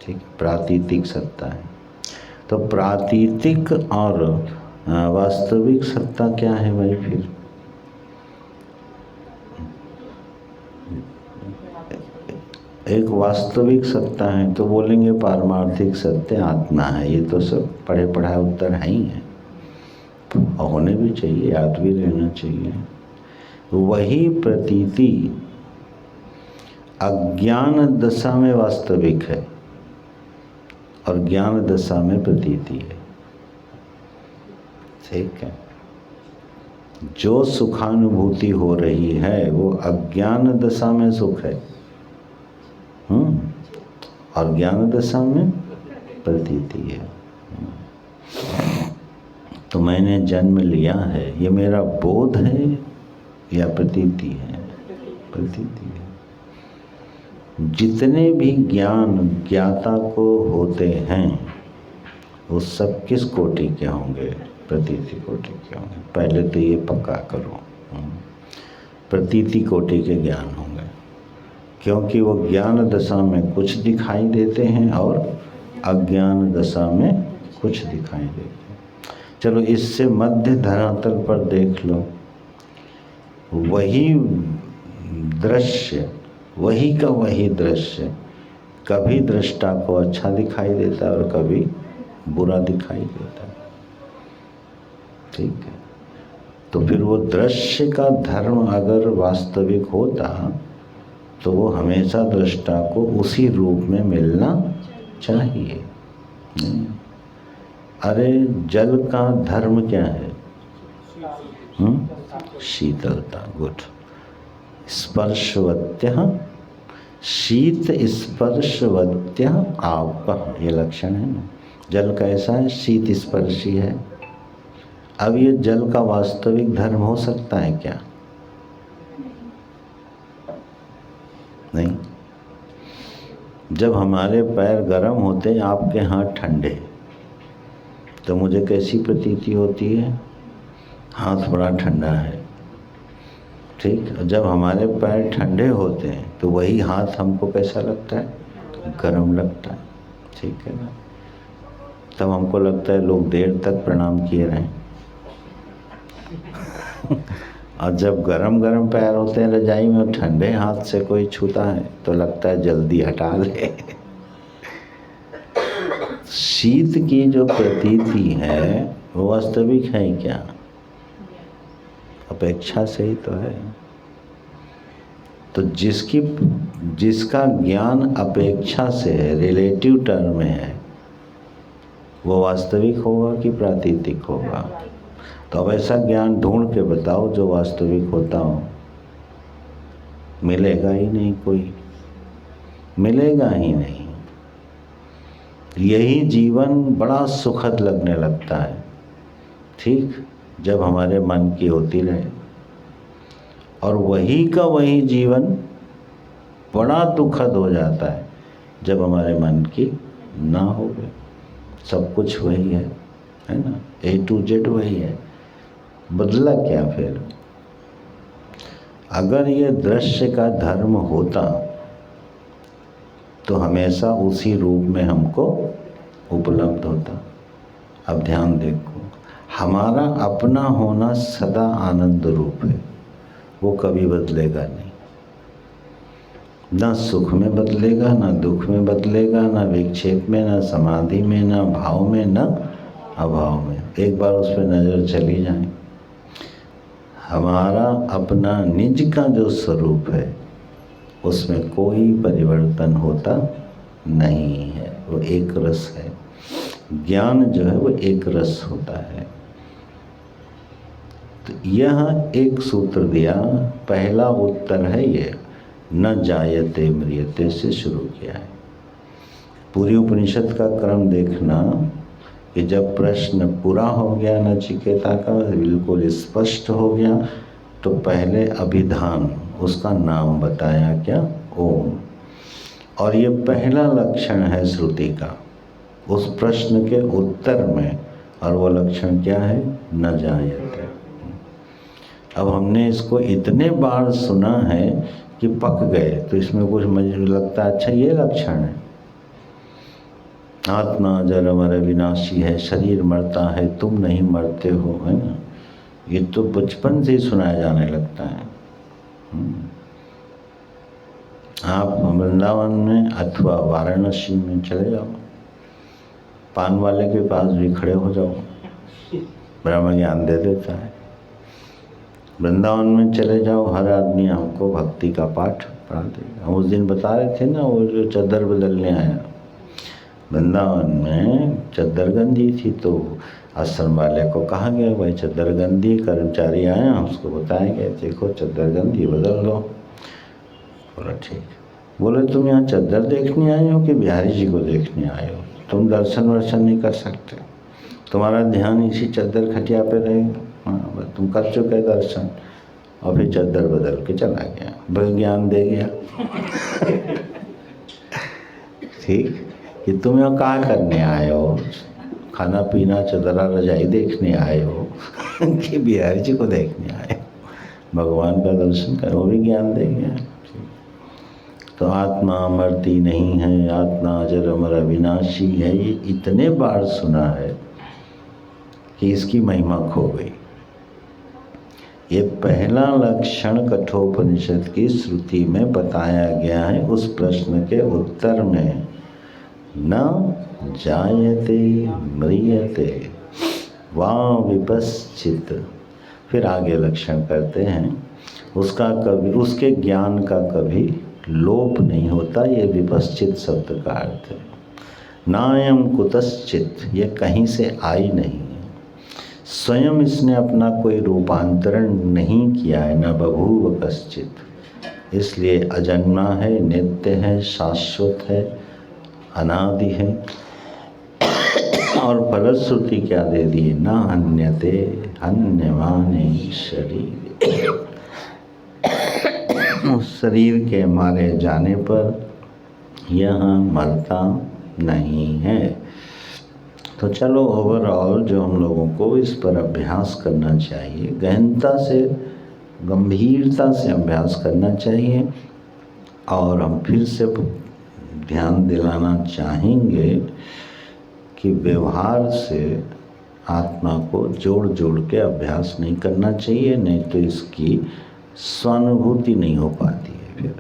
ठीक है? प्रातीतिक सत्ता है। तो प्रातीतिक और वास्तविक सत्ता क्या है भाई? फिर एक वास्तविक सत्ता है तो बोलेंगे पारमार्थिक सत्य आत्मा है। ये तो सब पढ़े पढ़ाए उत्तर है ही है, और होने भी चाहिए, याद भी रहना चाहिए। वही प्रतीति अज्ञान दशा में वास्तविक है और ज्ञान दशा में प्रतीति है, ठीक है? जो सुखानुभूति हो रही है वो अज्ञान दशा में सुख है, और ज्ञान दशा में प्रतीति है। तो मैंने जन्म लिया है, ये मेरा बोध है या प्रतीति है? प्रतीति है। जितने भी ज्ञान ज्ञाता को होते हैं वो सब किस कोटि के होंगे? प्रतीति कोटि के होंगे। पहले तो ये पक्का करो, प्रतीति कोटि के ज्ञान होंगे, क्योंकि वो ज्ञान दशा में कुछ दिखाई देते हैं और अज्ञान दशा में कुछ दिखाई देते हैं। चलो इससे मध्य धरातल पर देख लो, वही दृश्य, वही का वही दृश्य कभी दृष्टा को अच्छा दिखाई देता है और कभी बुरा दिखाई देता है, ठीक है। तो फिर वो दृश्य का धर्म अगर वास्तविक होता तो वो हमेशा दृष्टा को उसी रूप में मिलना चाहिए। नहीं। अरे जल का धर्म क्या है? शीतलता। गुड। स्पर्शवत्य, शीत स्पर्शवत्य आप, ये लक्षण है ना। जल कैसा है? शीत स्पर्शी है। अब ये जल का वास्तविक धर्म हो सकता है क्या? नहीं। जब हमारे पैर गर्म होते हैं, आपके हाथ ठंडे, तो मुझे कैसी प्रतीति होती है? हाथ बड़ा ठंडा है। ठीक। जब हमारे पैर ठंडे होते हैं तो वही हाथ हमको कैसा लगता है? गर्म लगता है। ठीक है ना। तब हमको लगता है लोग देर तक प्रणाम किए रहें। और जब गरम गरम पैर होते हैं रजाई में और ठंडे हाथ से कोई छूता है तो लगता है जल्दी हटा ले। शीत की जो प्रतीति है वो वास्तविक है क्या? अपेक्षा से ही तो है। तो जिसका ज्ञान अपेक्षा से है, रिलेटिव टर्म में है, वो वास्तविक होगा कि प्रातीतिक होगा? तो अब ऐसा ज्ञान ढूंढ के बताओ जो वास्तविक होता हो। मिलेगा ही नहीं, कोई मिलेगा ही नहीं। यही जीवन बड़ा सुखद लगने लगता है, ठीक, जब हमारे मन की होती रहे। और वही का वही जीवन बड़ा दुखद हो जाता है जब हमारे मन की ना हो। सब कुछ वही है ना, A to Z वही है, बदला क्या फिर? अगर ये दृश्य का धर्म होता तो हमेशा उसी रूप में हमको उपलब्ध होता। अब ध्यान देखो, हमारा अपना होना सदा आनंद रूप है, वो कभी बदलेगा नहीं। ना सुख में बदलेगा, ना दुख में बदलेगा, ना विक्षेप में, ना समाधि में, ना भाव में, ना अभाव में। एक बार उस पर नज़र चली जाए, हमारा अपना निज का जो स्वरूप है उसमें कोई परिवर्तन होता नहीं है, वो एक रस है। ज्ञान जो है वो एक रस होता है। तो यह एक सूत्र दिया, पहला उत्तर है ये, न जायते म्रियते से शुरू किया है। पूरी उपनिषद का क्रम देखना कि जब प्रश्न पूरा हो गया नचिकेता का, बिल्कुल स्पष्ट हो गया, तो पहले अभिधान, उसका नाम बताया क्या? ओम। और ये पहला लक्षण है श्रुति का उस प्रश्न के उत्तर में, और वो लक्षण क्या है? न जायते। अब हमने इसको इतने बार सुना है कि पक गए, तो इसमें कुछ मुझे लगता है अच्छा ये लक्षण है। आत्मा जड़ अमर विनाशी है, शरीर मरता है, तुम नहीं मरते हो, है ना। ये तो बचपन से ही सुनाया जाने लगता है। आप वृंदावन में अथवा वाराणसी में चले जाओ, पान वाले के पास भी खड़े हो जाओ, ब्रह्म ज्ञान दे देता है। वृंदावन में चले जाओ, हर आदमी आपको भक्ति का पाठ पढ़ा देगा। हम उस दिन बता रहे थे ना, वो जो चद्दर बदलने आया वृंदावन में, चद्दर गंदी थी, तो आश्रम वाले को कहा गया भाई चद्दर गंदी, कर्मचारी आया, उसको बताया गया देखो चद्दर गंदी, बदल दो। बोला ठीक। बोले तुम यहाँ चद्दर देखने आए हो कि बिहारी जी को देखने आए हो? तुम दर्शन वर्शन नहीं कर सकते, तुम्हारा ध्यान इसी चद्दर खटिया पे रहेगा। हाँ बस तुम कर चुके दर्शन। और फिर चद्दर बदल के चला गया, बस ज्ञान दे गया। ठीक कि तुम यहाँ कहाँ करने आए हो? खाना पीना चदरा रजाई देखने आए हो कि बिहारी जी को देखने आए हो? भगवान का दर्शन करो, भी ज्ञान दे गया। तो आत्मा मरती नहीं है, आत्मा अजर अमर अविनाशी है, ये इतने बार सुना है कि इसकी महिमा खो गई। ये पहला लक्षण कठोपनिषद की श्रुति में बताया गया है उस प्रश्न के उत्तर में, न जायते म्रियते। वहाँ विपश्चित। फिर आगे लक्षण करते हैं, उसके ज्ञान का कभी लोप नहीं होता। ये विपश्चित शब्द का अर्थ है। नायम कुतश्चित, ये कहीं से आई नहीं है, स्वयं इसने अपना कोई रूपांतरण नहीं किया है, न बभूव कश्चित, इसलिए अजन्मा है, नित्य है, शाश्वत है, अनादि है। और फलश्रुति क्या दे दी, न हन्यते हन्यमाने शरीर, उस शरीर के मारे जाने पर यह मरता नहीं है। तो चलो, ओवरऑल जो हम लोगों को इस पर अभ्यास करना चाहिए, गहनता से, गंभीरता से अभ्यास करना चाहिए। और हम फिर से ध्यान दिलाना चाहेंगे कि व्यवहार से आत्मा को जोड़ जोड़ के अभ्यास नहीं करना चाहिए, नहीं तो इसकी स्वानुभूति नहीं हो पाती है। फिर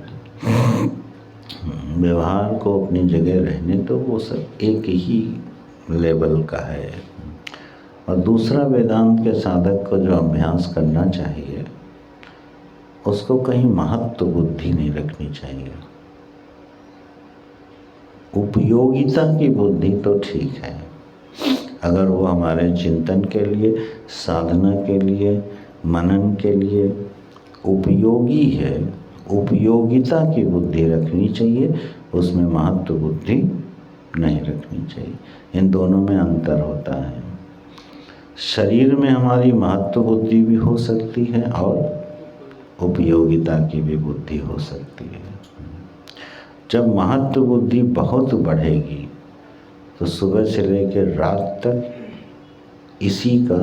व्यवहार को अपनी जगह रहने तो वो सब एक ही लेवल का है। और दूसरा, वेदांत के साधक को जो अभ्यास करना चाहिए उसको कहीं महत्व बुद्धि नहीं रखनी चाहिए। उपयोगिता की बुद्धि तो ठीक है, अगर वो हमारे चिंतन के लिए, साधना के लिए, मनन के लिए उपयोगी है, उपयोगिता की बुद्धि रखनी चाहिए, उसमें महत्व बुद्धि नहीं रखनी चाहिए। इन दोनों में अंतर होता है। शरीर में हमारी महत्व बुद्धि भी हो सकती है और उपयोगिता की भी बुद्धि हो सकती है। जब महत्व बुद्धि बहुत बढ़ेगी तो सुबह से लेकर रात तक इसी का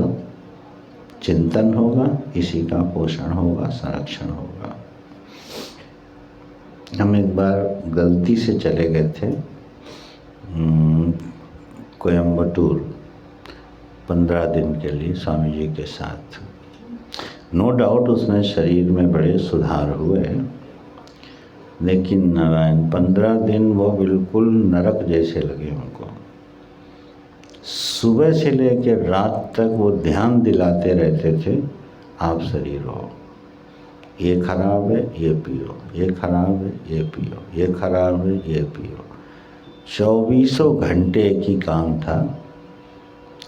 चिंतन होगा, इसी का पोषण होगा, संरक्षण होगा। हम एक बार गलती से चले गए थे कोयम्बटूर 15 दिन के लिए स्वामी जी के साथ। नो डाउट उसमें शरीर में बड़े सुधार हुए, लेकिन नारायण 15 दिन वो बिल्कुल नरक जैसे लगे हमको। सुबह से लेकर रात तक वो ध्यान दिलाते रहते थे, आप शरीर हो, ये खराब है ये पियो, ये खराब है ये पियो, ये खराब है ये पियो। 24 घंटे एक ही काम था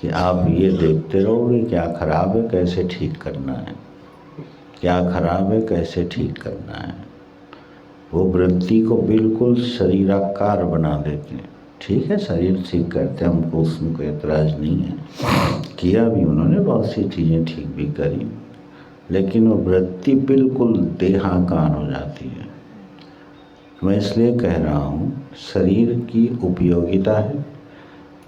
कि आप ये देखते रहोगे क्या खराब है, कैसे ठीक करना है, क्या खराब है, कैसे ठीक करना है। वो वृत्ति को बिल्कुल शरीराकार बना देते हैं। ठीक है, शरीर ठीक करते, हमको उसमें कोई एतराज़ नहीं है, किया भी उन्होंने, बहुत सी चीज़ें ठीक भी करी, लेकिन वो वृत्ति बिल्कुल देहाकार हो जाती है। मैं इसलिए कह रहा हूँ, शरीर की उपयोगिता है।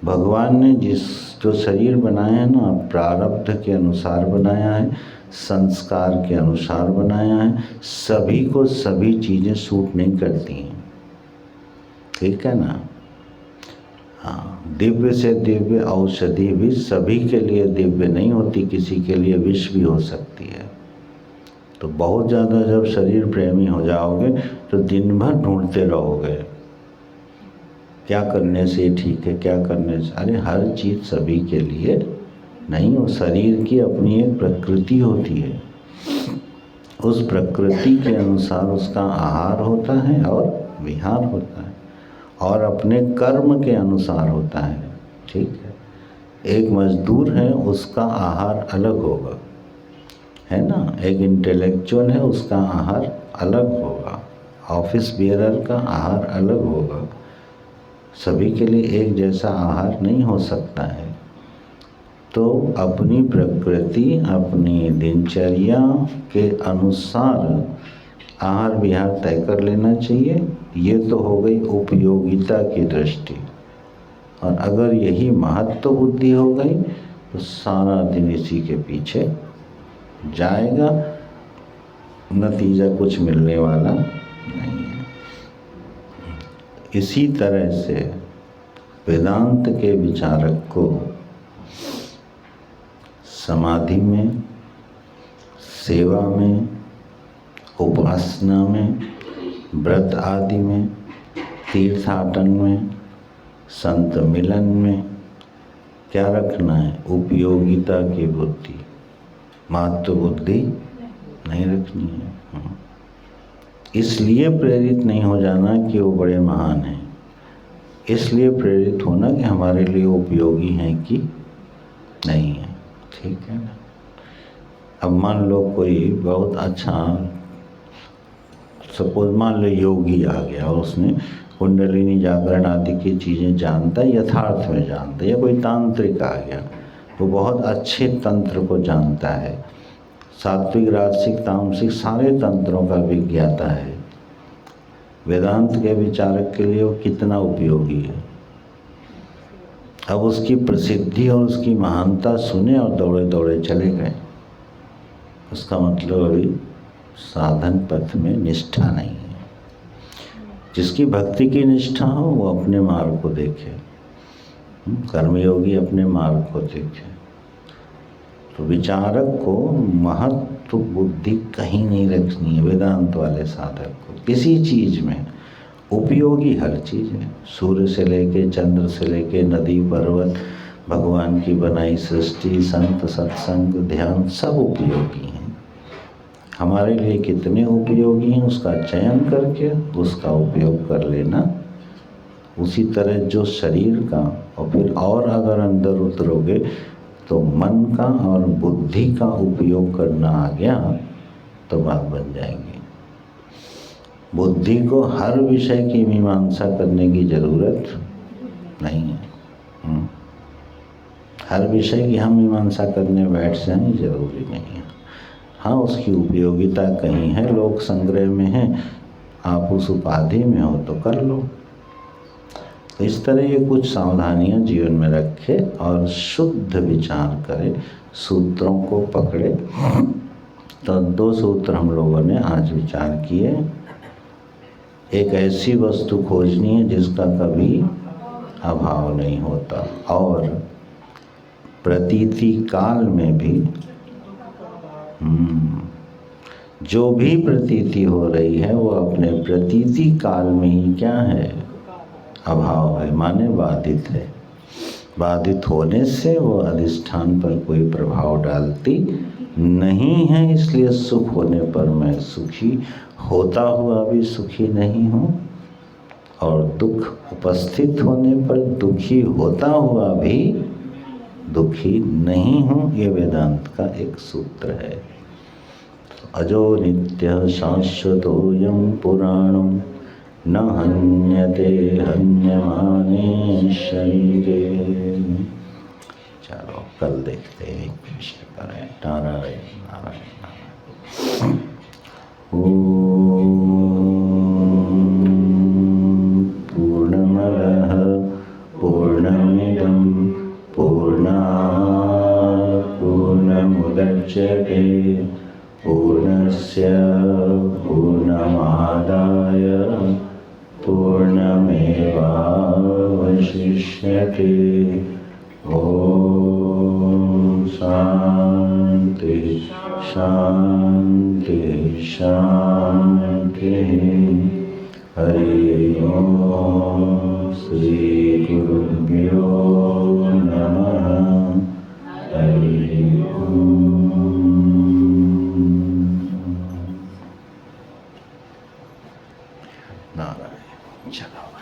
भगवान ने जो शरीर बनाया है ना, प्रारब्ध के अनुसार बनाया है, संस्कार के अनुसार बनाया है। सभी को सभी चीज़ें सूट नहीं करती हैं, ठीक है ना। हाँ, दिव्य से दिव्य औषधि भी सभी के लिए दिव्य नहीं होती, किसी के लिए विष भी हो सकती है। तो बहुत ज़्यादा जब शरीर प्रेमी हो जाओगे तो दिन भर ढूंढते रहोगे क्या करने से ठीक है, क्या करने से। अरे हर चीज़ सभी के लिए नहीं हो। शरीर की अपनी एक प्रकृति होती है, उस प्रकृति के अनुसार उसका आहार होता है और विहार होता है, और अपने कर्म के अनुसार होता है, ठीक है। एक मजदूर है, उसका आहार अलग होगा, है ना। एक इंटेलेक्चुअल है, उसका आहार अलग होगा। ऑफिस बियरर का आहार अलग होगा। सभी के लिए एक जैसा आहार नहीं हो सकता है। तो अपनी प्रकृति, अपनी दिनचर्या के अनुसार आहार विहार तय कर लेना चाहिए। ये तो हो गई उपयोगिता की दृष्टि। और अगर यही महत्व बुद्धि हो गई तो सारा दिन इसी के पीछे जाएगा, नतीजा कुछ मिलने वाला नहीं है। इसी तरह से वेदांत के विचारक को समाधि में, सेवा में, उपासना में, व्रत आदि में, तीर्थाटन में, संत मिलन में, क्या रखना है? उपयोगिता की बुद्धि, महत्व बुद्धि नहीं रखनी है। इसलिए प्रेरित नहीं हो जाना कि वो बड़े महान हैं, इसलिए प्रेरित होना कि हमारे लिए उपयोगी हैं कि नहीं है। ठीक है ना? अब मान लो कोई बहुत अच्छा, सपोज मान लो योगी आ गया और उसने कुंडलिनी जागरण आदि की चीज़ें जानता है, यथार्थ में जानता है, या कोई तांत्रिक आ गया, वो बहुत अच्छे तंत्र को जानता है, सात्विक राजसिक तामसिक सारे तंत्रों का विज्ञाता है, वेदांत के विचारक के लिए वो कितना उपयोगी है। अब उसकी प्रसिद्धि और उसकी महानता सुने और दौड़े दौड़े चले गए, उसका मतलब अभी साधन पथ में निष्ठा नहीं है। जिसकी भक्ति की निष्ठा हो वो अपने मार्ग को देखे, कर्मयोगी अपने मार्ग को देखे। तो विचारक को महत्व बुद्धि कहीं नहीं रखनी है। वेदांत वाले साधक को किसी चीज़ में उपयोगी हर चीज़ है, सूर्य से लेके चंद्र से लेके नदी पर्वत, भगवान की बनाई सृष्टि, संत सत्संग ध्यान सब उपयोगी हैं। हमारे लिए कितने उपयोगी हैं उसका चयन करके उसका उपयोग कर लेना। उसी तरह जो शरीर का, और फिर और अगर अंदर उतरोगे तो मन का और बुद्धि का उपयोग करना आ गया तो बात बन जाएगी। बुद्धि को हर विषय की मीमांसा करने की जरूरत नहीं है। हर विषय की हम मीमांसा करने बैठ जाएं जरूरी नहीं है। हाँ, उसकी उपयोगिता कहीं है, लोक संग्रह में है, आप उस उपाधि में हो तो कर लो। तो इस तरह ये कुछ सावधानियां जीवन में रखे और शुद्ध विचार करें, सूत्रों को पकड़े। तो 2 सूत्र हम लोगों ने आज विचार किए। एक ऐसी वस्तु खोजनी है जिसका कभी अभाव नहीं होता, और प्रतीति काल में भी जो भी प्रतीति हो रही है वो अपने प्रतीति काल में ही क्या है? अभाव है, माने बाधित है। बाधित होने से वो अधिष्ठान पर कोई प्रभाव डालती नहीं है। इसलिए सुख होने पर मैं सुखी होता हुआ भी सुखी नहीं हूँ, और दुख उपस्थित होने पर दुखी होता हुआ भी दुखी नहीं हूँ। ये वेदांत का एक सूत्र है। अजो नित्य शाश्वतोऽयं पुराणो न हन्यते हन्यमाने शरीरे। चलो कल देखते हैं एक विषय पर है। नारायण नारायण नारायण। पूर्णमदः पूर्णमिदं पूर्णात् पूर्णमुदच्यते पूर्णस्य पूर्णमादाय पूर्णमेवावशिष्यते। ॐ शान्ति शान्ति शान्ति। हरि ओम। श्री गुरुभ्यो नमः।